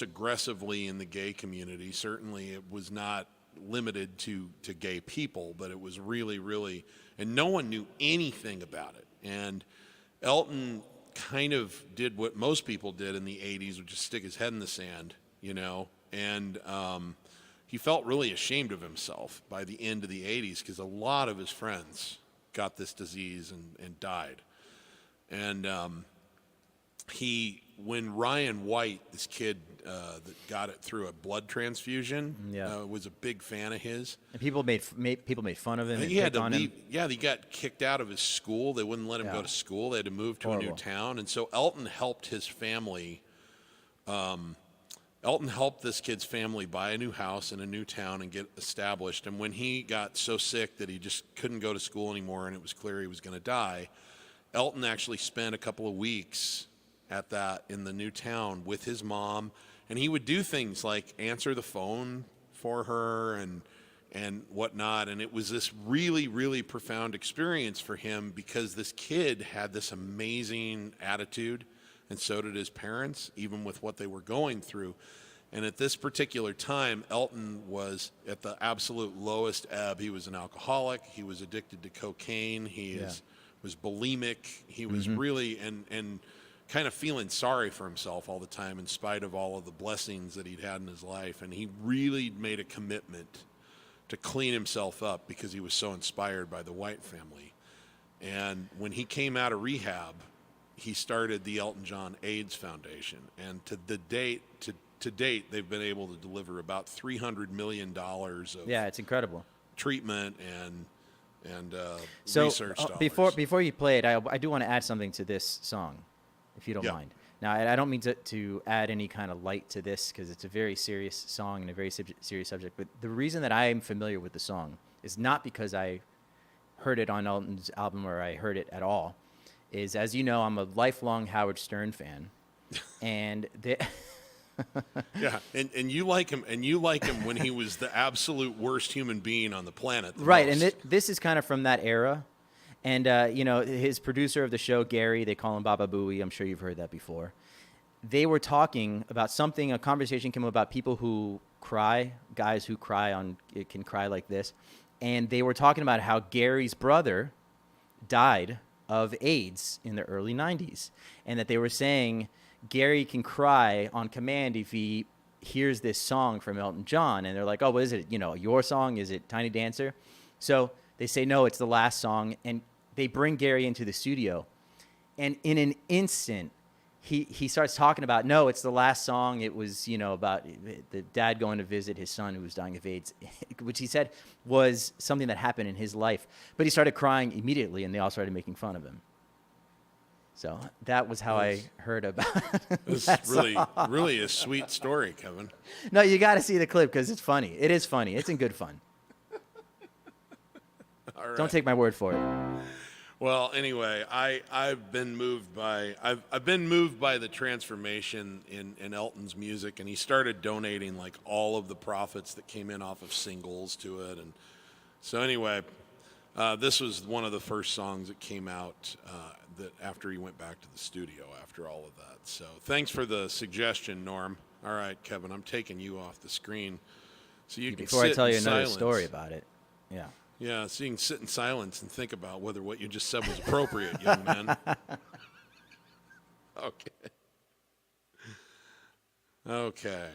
aggressively in the gay community. Certainly it was not limited to gay people, but it was really, and no one knew anything about it. And Elton kind of did what most people did in the 80s, which is stick his head in the sand, you know, and he felt really ashamed of himself by the end of the 80s because a lot of his friends got this disease and died. And when Ryan White, this kid that got it through a blood transfusion, was a big fan of his. And people made fun of him. He had to leave. Yeah, he got kicked out of his school. They wouldn't let him go to school. They had to move to a new town. And so Elton helped his family. Elton helped this kid's family buy a new house in a new town and get established. And when he got so sick that he just couldn't go to school anymore and it was clear he was going to die, Elton actually spent a couple of weeks in the new town with his mom, and he would do things like answer the phone for her and whatnot. And it was this really profound experience for him because this kid had this amazing attitude, and so did his parents, even with what they were going through. And at this particular time, Elton was at the absolute lowest ebb. He was an alcoholic. He was addicted to cocaine. He was bulimic. He was really and kind of feeling sorry for himself all the time in spite of all of the blessings that he'd had in his life. And he really made a commitment to clean himself up because he was so inspired by the White family. And when he came out of rehab, he started the Elton John AIDS Foundation. And to date, they've been able to deliver about $300 million of it's incredible treatment and so, research dollars. Before you play it, I do want to add something to this song, if you don't mind. Now, I don't mean to add any kind of light to this because it's a very serious song and a very serious subject. But the reason that I am familiar with the song is not because I heard it on Elton's album or I heard it at all. Is, as you know, I'm a lifelong Howard Stern fan, and yeah, and you like him, when he was the absolute worst human being on the planet. Right, most. And this is kind of from that era. And, you know, his producer of the show, Gary, they call him Baba Booey. I'm sure you've heard that before. They were talking about something, a conversation came up about people who cry, guys who can cry like this. And they were talking about how Gary's brother died of AIDS in the early 90s. And that they were saying Gary can cry on command if he hears this song from Elton John. And they're like, oh, what is it? You know, your song? Is it Tiny Dancer? So they say, no, it's the last song. And they bring Gary into the studio. And in an instant, he starts talking about, no, it's the last song. It was, about the dad going to visit his son who was dying of AIDS, which he said was something that happened in his life. But he started crying immediately, and they all started making fun of him. So that was how I heard about It's that really, song. really a sweet story, Kevin. No, you got to see the clip because it's funny. It is funny. It's in good fun. All right. Don't take my word for it. Well, anyway, I've been moved by the transformation in Elton's music, and he started donating like all of the profits that came in off of singles to it, and so anyway, this was one of the first songs that came out that after he went back to the studio after all of that. So thanks for the suggestion, Norm. All right, Kevin, I'm taking you off the screen so you can Before I sit tell in you another silence. story about it. Yeah. Yeah, so you can sit in silence and think about whether what you just said was appropriate, young man. Okay. Okay.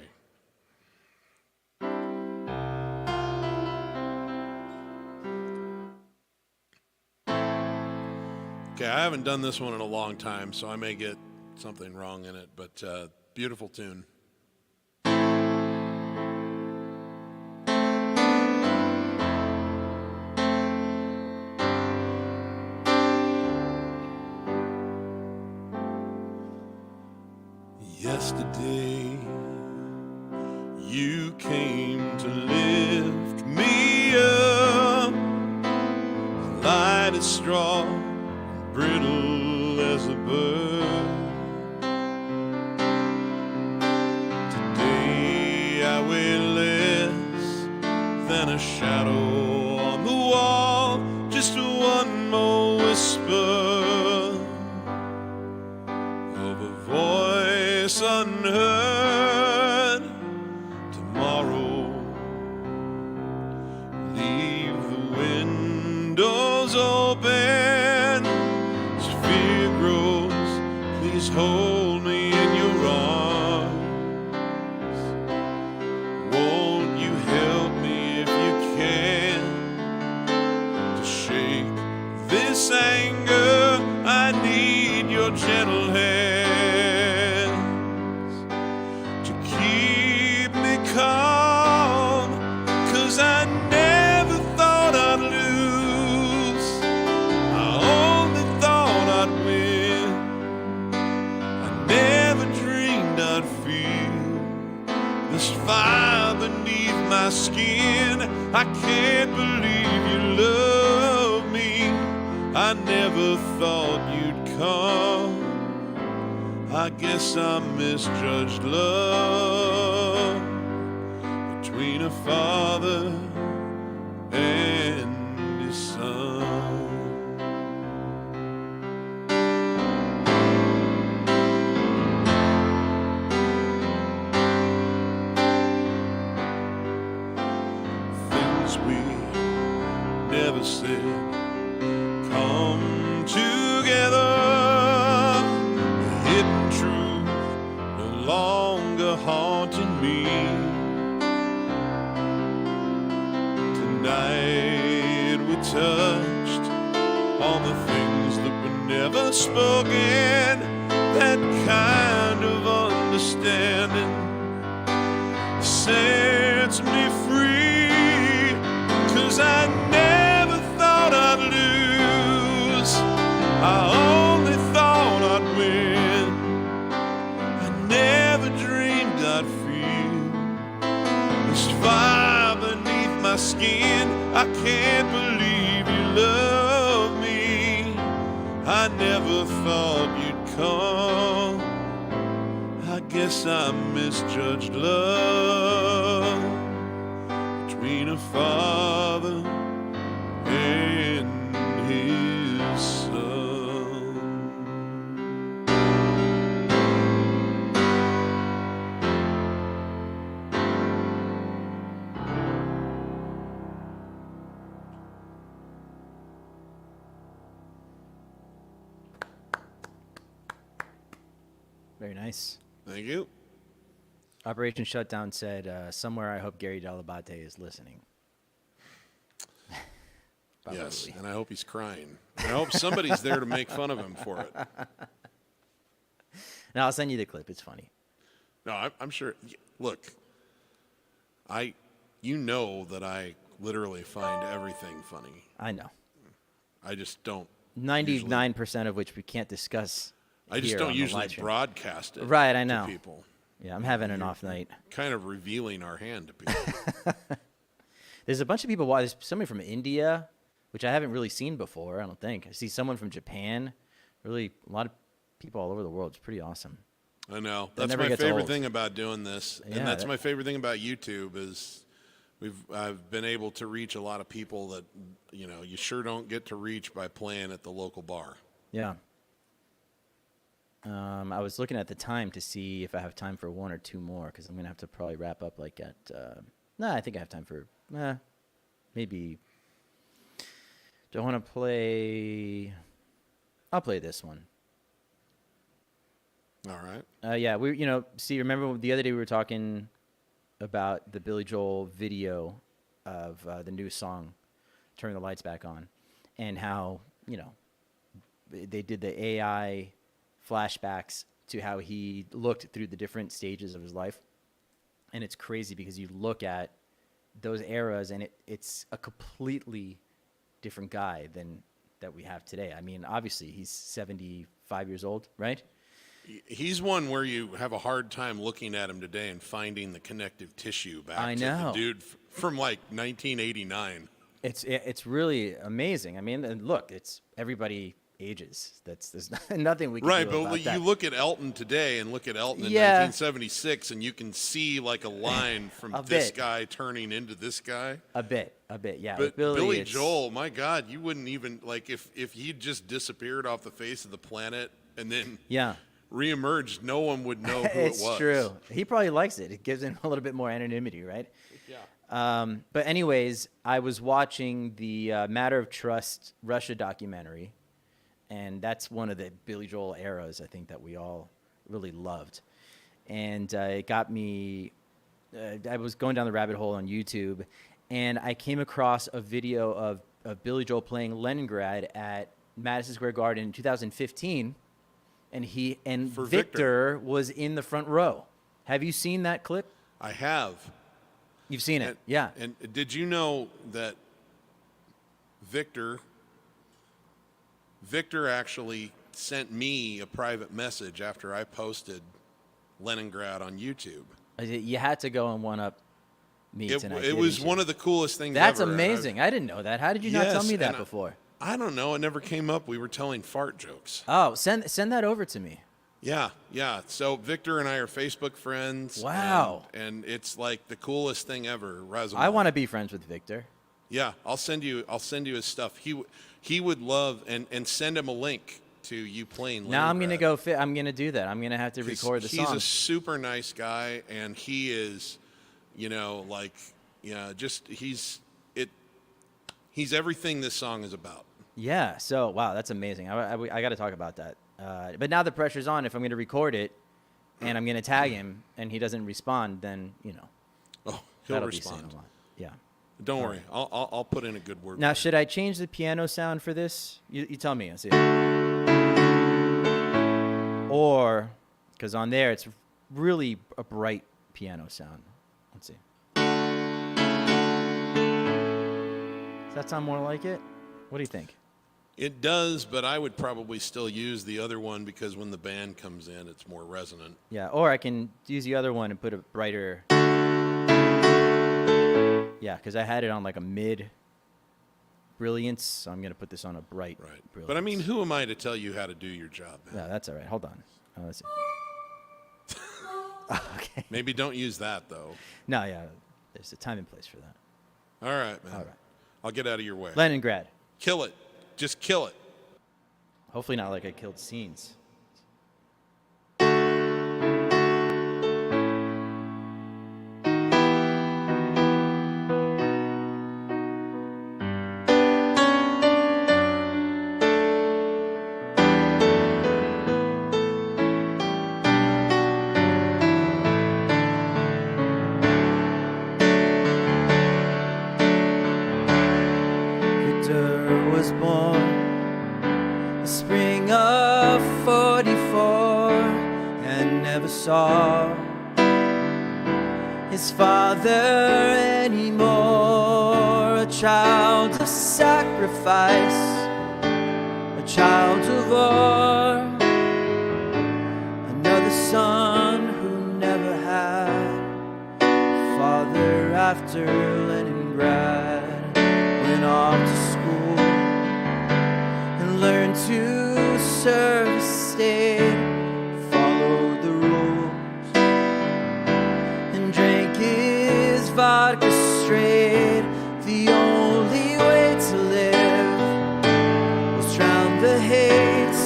Okay, I haven't done this one in a long time, so I may get something wrong in it, but beautiful tune. Yesterday, you came to lift me up, light as straw, brittle as a bird. Today I weigh less than a shadow on the wall, just one more whisper of a voice unheard. Tomorrow, leave the windows open. As fear grows, please hold me in your arms. Won't you help me if you can to shake this anger? I need your gentle hands to keep me calm, 'cause I never thought I'd lose, I only thought I'd win. I never dreamed I'd feel this fire beneath my skin. I can't believe you love me. I never thought you'd come. I guess I misjudged love between a father and his son. Things we never said come together. The hidden truth no longer haunting me. Tonight we touched on the things that were never spoken. That kind of understanding sets me free, 'cause I never thought I'd lose, I only thought I'd win. I never dreamed I'd feel this fire beneath my skin. I can't believe you love me. I never thought you'd come. I guess I misjudged love between a father and his son. Very nice. Thank you. Operation Shutdown said, somewhere I hope Gary Delabate is listening. Yes, Probably. and I hope he's crying. I hope somebody's there to make fun of him for it. Now I'll send you the clip. It's funny. No, I'm sure. Look, you know that I literally find everything funny. I know. I just don't. 99% of which we can't discuss. I just here don't on the usually live stream. broadcast it. Right, I know. To people. Yeah, I'm having an off night. Kind of revealing our hand to people. There's a bunch of people. There's somebody from India, which I haven't really seen before. I don't think. I see someone from Japan. Really, a lot of people all over the world. It's pretty awesome. I know. That That's never my gets favorite old. thing about doing this, Yeah, and that's my favorite thing about YouTube is I've been able to reach a lot of people that you sure don't get to reach by playing at the local bar. Yeah. I was looking at the time to see if I have time for one or two more because I'm gonna have to probably wrap up like at. I think I have time for maybe. Do I want to play? I'll play this one. All right. Yeah, remember the other day we were talking about the Billy Joel video of the new song, Turn the Lights Back On, and how, they did the AI flashbacks to how he looked through the different stages of his life. And it's crazy because you look at those eras and it's a completely different guy than that we have today. I mean, obviously he's 75 years old, right? He's one where you have a hard time looking at him today and finding the connective tissue back I to know. the dude from like 1989. It's really amazing. I mean, and look, it's everybody ages. There's nothing we can Right, do but about that. you look at Elton today and look at Elton in Yeah. 1976, and you can see like a line from A this bit. guy turning into this guy. A bit, yeah. But With Billy, it's- Joel, my God, you wouldn't even like if he'd just disappeared off the face of the planet and then Yeah, reemerged, no one would know who it's it was. true. He probably likes it. It gives him a little bit more anonymity, right? Yeah. But anyways, I was watching the Matter of Trust Russia documentary, and that's one of the Billy Joel eras I think that we all really loved, and it got me. I was going down the rabbit hole on YouTube, and I came across a video of Billy Joel playing Leningrad at Madison Square Garden in 2015, and For Victor was in the front row. Have you seen that clip? I have. You've seen it, And, yeah. And did you know that Victor actually sent me a private message after I posted Leningrad on YouTube? You had to go and one up me tonight. It was didn't you? one of the coolest things That's ever. and amazing. I didn't know that. How did you not tell Yes, me that and before? I don't know. It never came up. We were telling fart jokes. Oh, send that over to me. Yeah. So Victor and I are Facebook friends. Wow. And it's like the coolest thing ever. Razumov. I want to be friends with Victor. Yeah, I'll send you his stuff. He would love and send him a link to you playing. Now I'm Leningrad. gonna go. I'm gonna do that. I'm gonna have to record the He's song. a super nice guy, and he is, he's everything this song is about. Yeah. So wow, that's amazing. I got to talk about that. But now the pressure's on. If I'm gonna record it, and I'm gonna tag him, and he doesn't respond, then Oh, he'll that'll respond. be saying a lot. Yeah. Don't worry, I'll put in a good word. Now, for should I change the piano sound for this? You tell me. I see. Or, because on there it's really a bright piano sound. Let's see. Does that sound more like it? What do you think? It does, but I would probably still use the other one because when the band comes in, it's more resonant. Yeah. Or I can use the other one and put a brighter. Yeah, because I had it on like a mid brilliance, so I'm gonna put this on a bright. Right. Brilliance. But I mean, who am I to tell you how to do your job? Yeah, that's all right. Hold on. Let's see. Okay. Maybe don't use that though. No, yeah. There's a time and place for that. All right, man. All right. I'll get out of your way. Leningrad. Kill it. Just kill it. Hopefully not like I killed scenes. Victor was born the spring of '44, never saw his father anymore. A child of sacrifice, a child of war, another son who never had a father after Leningrad. Went off to school and learned to serve the state, followed the rules, and drank his vodka straight. The only way to live was drown the hate.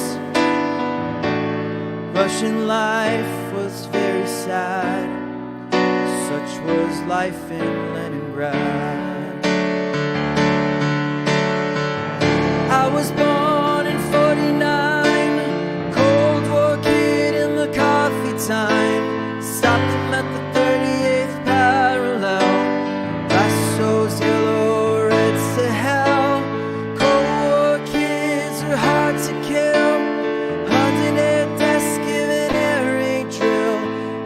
Russian life was very sad, such was life in Leningrad. I was born in 49, Cold War kid in the coffee time. Stopped him at the 38th parallel. Lassos yellow, reds to hell. Cold War kids were hard to kill. Hunting their desk, giving air raid drill.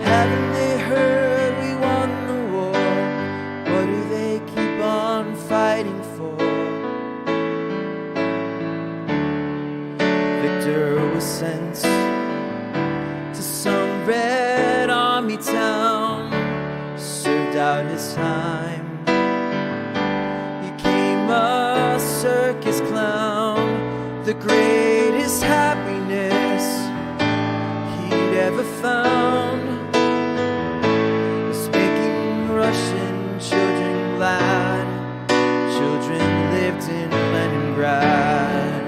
Haven't they heard we won the war? What do they keep on fighting for? Victor was sent to some Red Army town, served out his time, became a circus clown. The greatest happiness he'd ever found was making Russian children glad. Children lived in Leningrad.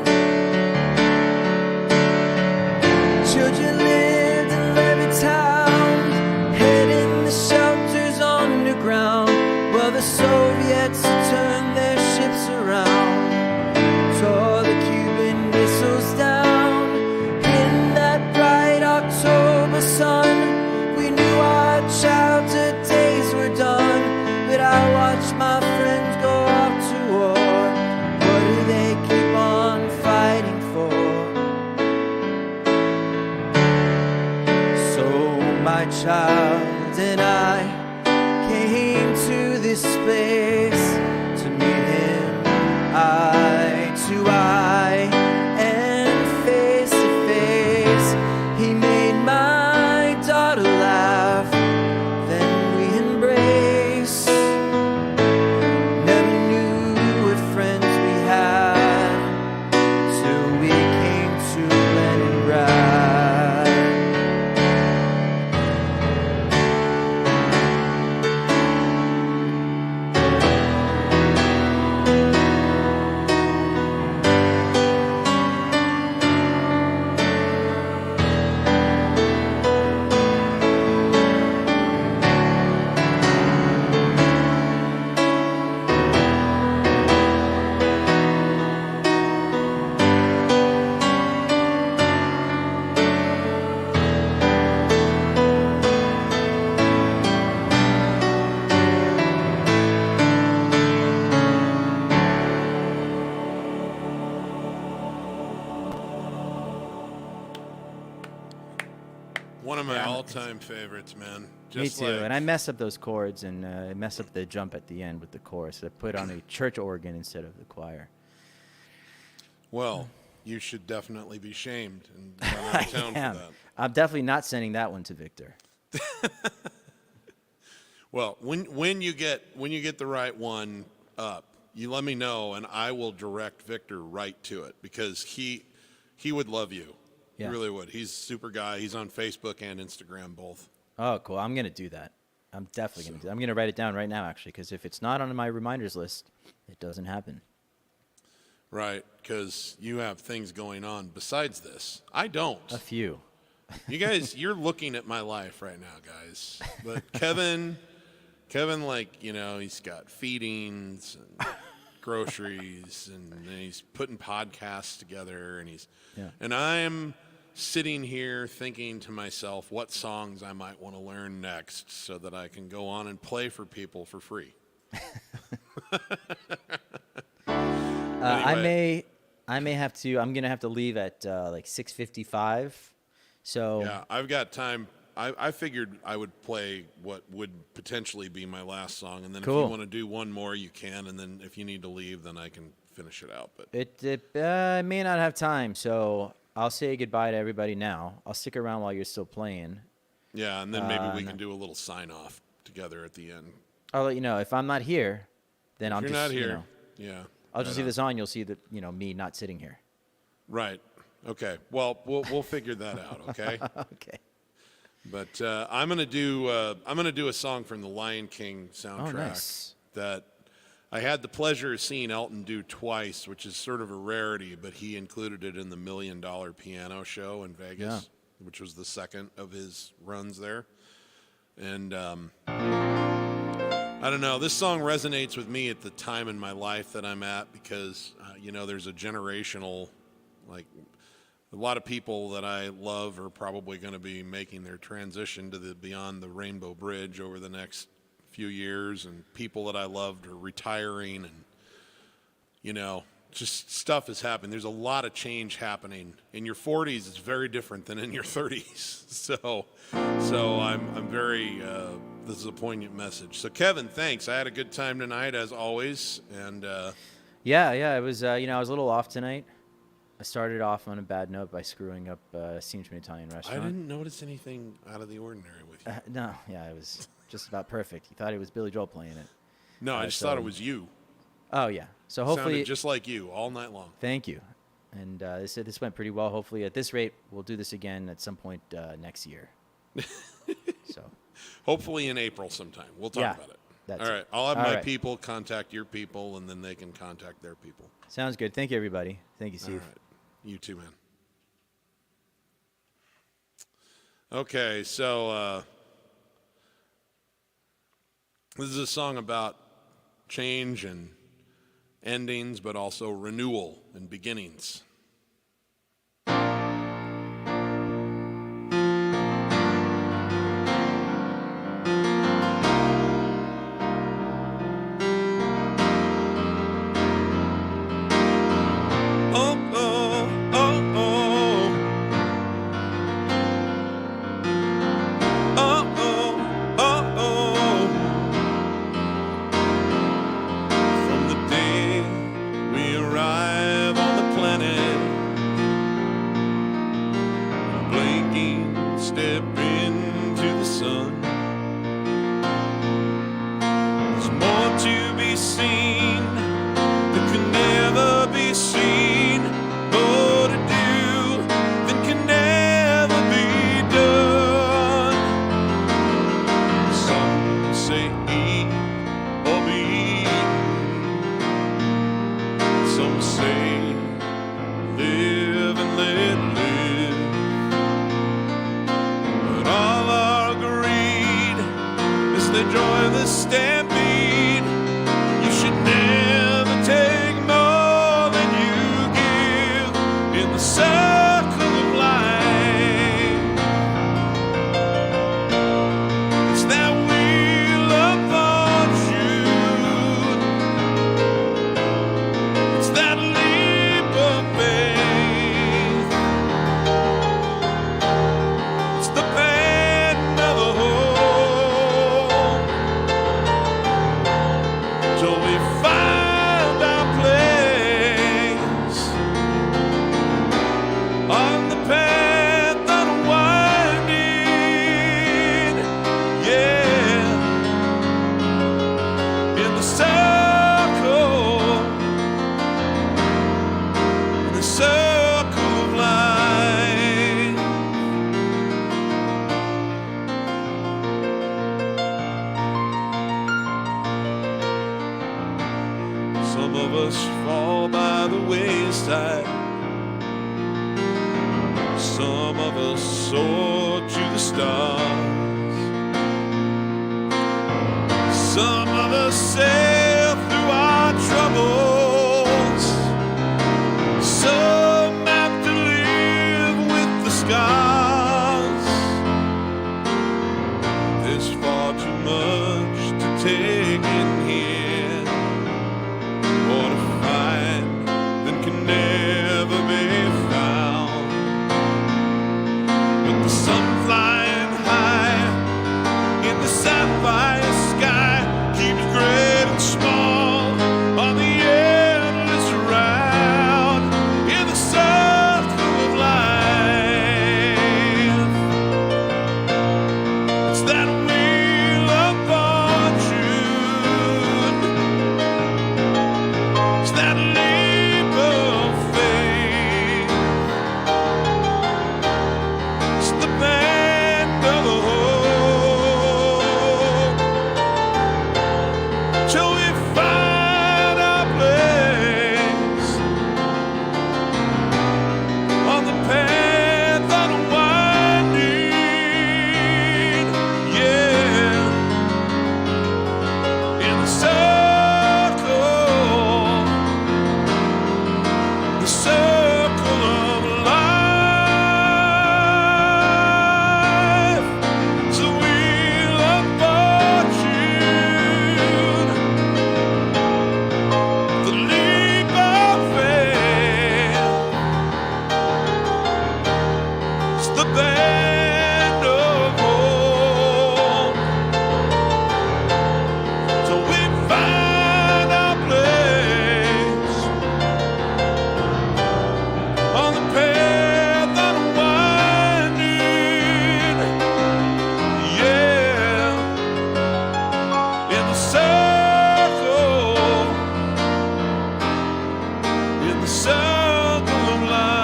Children lived in Levittown, hid in the shelters underground, while the Soviets turned their ships around, tore the Cuban missiles down. In that bright October sun, we knew our childhood days were done, but I watched my friends go off to war. What do they keep on fighting for? So my child and I came to this place to meet him eye to eye and face to face. He made my daughter laugh, then we embraced. Never knew what friends we had till we came to Leningrad. One of my all-time favorites, man. Me too. And I mess up those chords and I mess up the jump at the end with the chorus. I put on a church organ instead of the choir. Well, you should definitely be shamed and run out of town for that. I'm definitely not sending that one to Victor. Well, when you get the right one up, you let me know and I will direct Victor right to it because he would love you. Yeah. He really would. He's a super guy. He's on Facebook and Instagram both. Oh, cool. I'm going to do that. I'm definitely going to do that. I'm going to write it down right now, actually, because if it's not on my reminders list, it doesn't happen. Right, because you have things going on besides this. I don't. A few. You guys, you're looking at my life right now, guys. But Kevin, like, you know, he's got feedings and groceries, and then he's putting podcasts together, and I'm sitting here thinking to myself what songs I might want to learn next so that I can go on and play for people for free. Anyway. I may have to. I'm gonna have to leave at like 6:55. So yeah, I've got time I figured I would play what would potentially be my last song, and then if Cool. you want to do one more, you can, and then if you need to leave, then I can finish it out. But I may not have time, so I'll say goodbye to everybody now. I'll stick around while you're still playing. yeah, and then maybe we can do a little sign off together at the end. I'll let you know if I'm not here. Then If I'll you're just not here, you know, yeah, I'll just right leave this on. You'll see that me not sitting here. right. Okay. Well, we'll figure that out. Okay. Okay. But I'm gonna do a song from the Lion King soundtrack nice. that I had the pleasure of seeing Elton do twice, which is sort of a rarity. But he included it in the $1 Million Piano Show in Vegas, which was the second of his runs there. And I don't know, this song resonates with me at the time in my life that I'm at because there's a generational, like, a lot of people that I love are probably going to be making their transition to the beyond the Rainbow Bridge over the next few years, and people that I loved are retiring, and just stuff is happening. There's a lot of change happening. In your 40s, it's very different than in your 30s. So I'm very. This is a poignant message. So Kevin, thanks. I had a good time tonight as always, and Yeah. It was. I was a little off tonight. I started off on a bad note by screwing up Seamsman Italian I restaurant. didn't notice anything out of the ordinary with you. No, yeah, it was just about perfect. He thought it was Billy Joel playing it. No, I just thought it was you. Oh yeah. So hopefully, Sounded just like you all night long. thank you. And this went pretty well. Hopefully, at this rate, we'll do this again at some point next year. So Hopefully in April sometime. We'll talk Yeah, about it. that's All it. right. I'll have All my right. people contact your people, and then they can contact their people. sounds good. Thank you, everybody. Thank you, All Steve. right. You too, man. Okay, so this is a song about change and endings, but also renewal and beginnings. Step into the sun. There's more to be seen that can never be seen, more to do than can never be done. Some say eat or be eaten. Some say live and let live. They join the stampede. You should never take more than you give in the circle of life. It's that wheel of fortune. It's that leap of faith. It's the bend of the hope. Till we find our place on the path unwinding, yeah, in the circle of life. Some of us fall by the wayside. Some of us soar to the stars. Some of us sail through our troubles. Some have to live with the scars. There's far too much to take in here, more to find than can never be found. With the sun flying high the circle of life.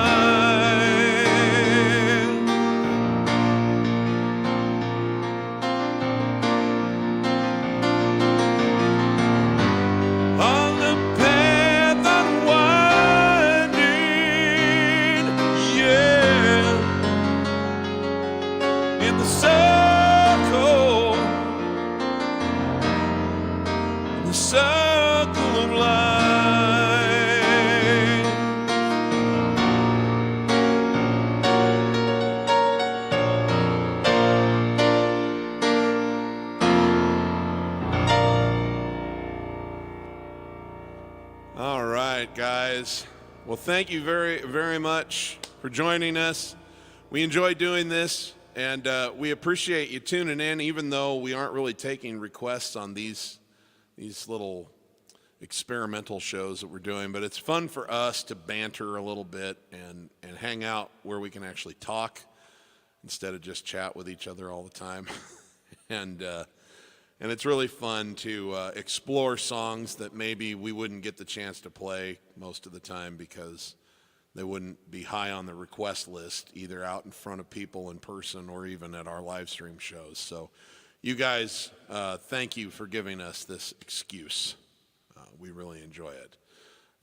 On the path unwinding, yeah, in the circle, in the circle of life. All right, guys. Well, thank you very, very much for joining us. We enjoy doing this, and we appreciate you tuning in, even though we aren't really taking requests on these little experimental shows that we're doing. But it's fun for us to banter a little bit and hang out where we can actually talk instead of just chat with each other all the time. and it's really fun to explore songs that maybe we wouldn't get the chance to play most of the time because they wouldn't be high on the request list, either out in front of people in person or even at our live stream shows. So you guys, thank you for giving us this excuse. We really enjoy it.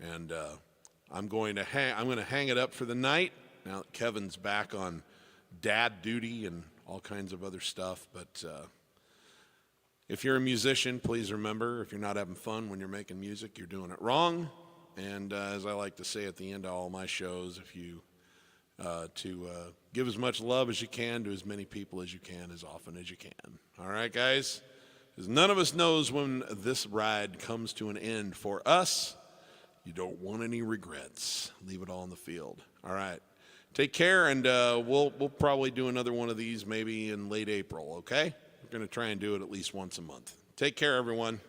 And I'm going to hang it up for the night now that Kevin's back on dad duty and all kinds of other stuff. But if you're a musician, please remember, if you're not having fun when you're making music, you're doing it wrong. And as I like to say at the end of all my shows, if you give as much love as you can to as many people as you can, as often as you can. All right, guys? Because none of us knows when this ride comes to an end. For us, you don't want any regrets. Leave it all in the field. All right. Take care, and we'll probably do another one of these maybe in late April, okay? We're going to try and do it at least once a month. Take care, everyone.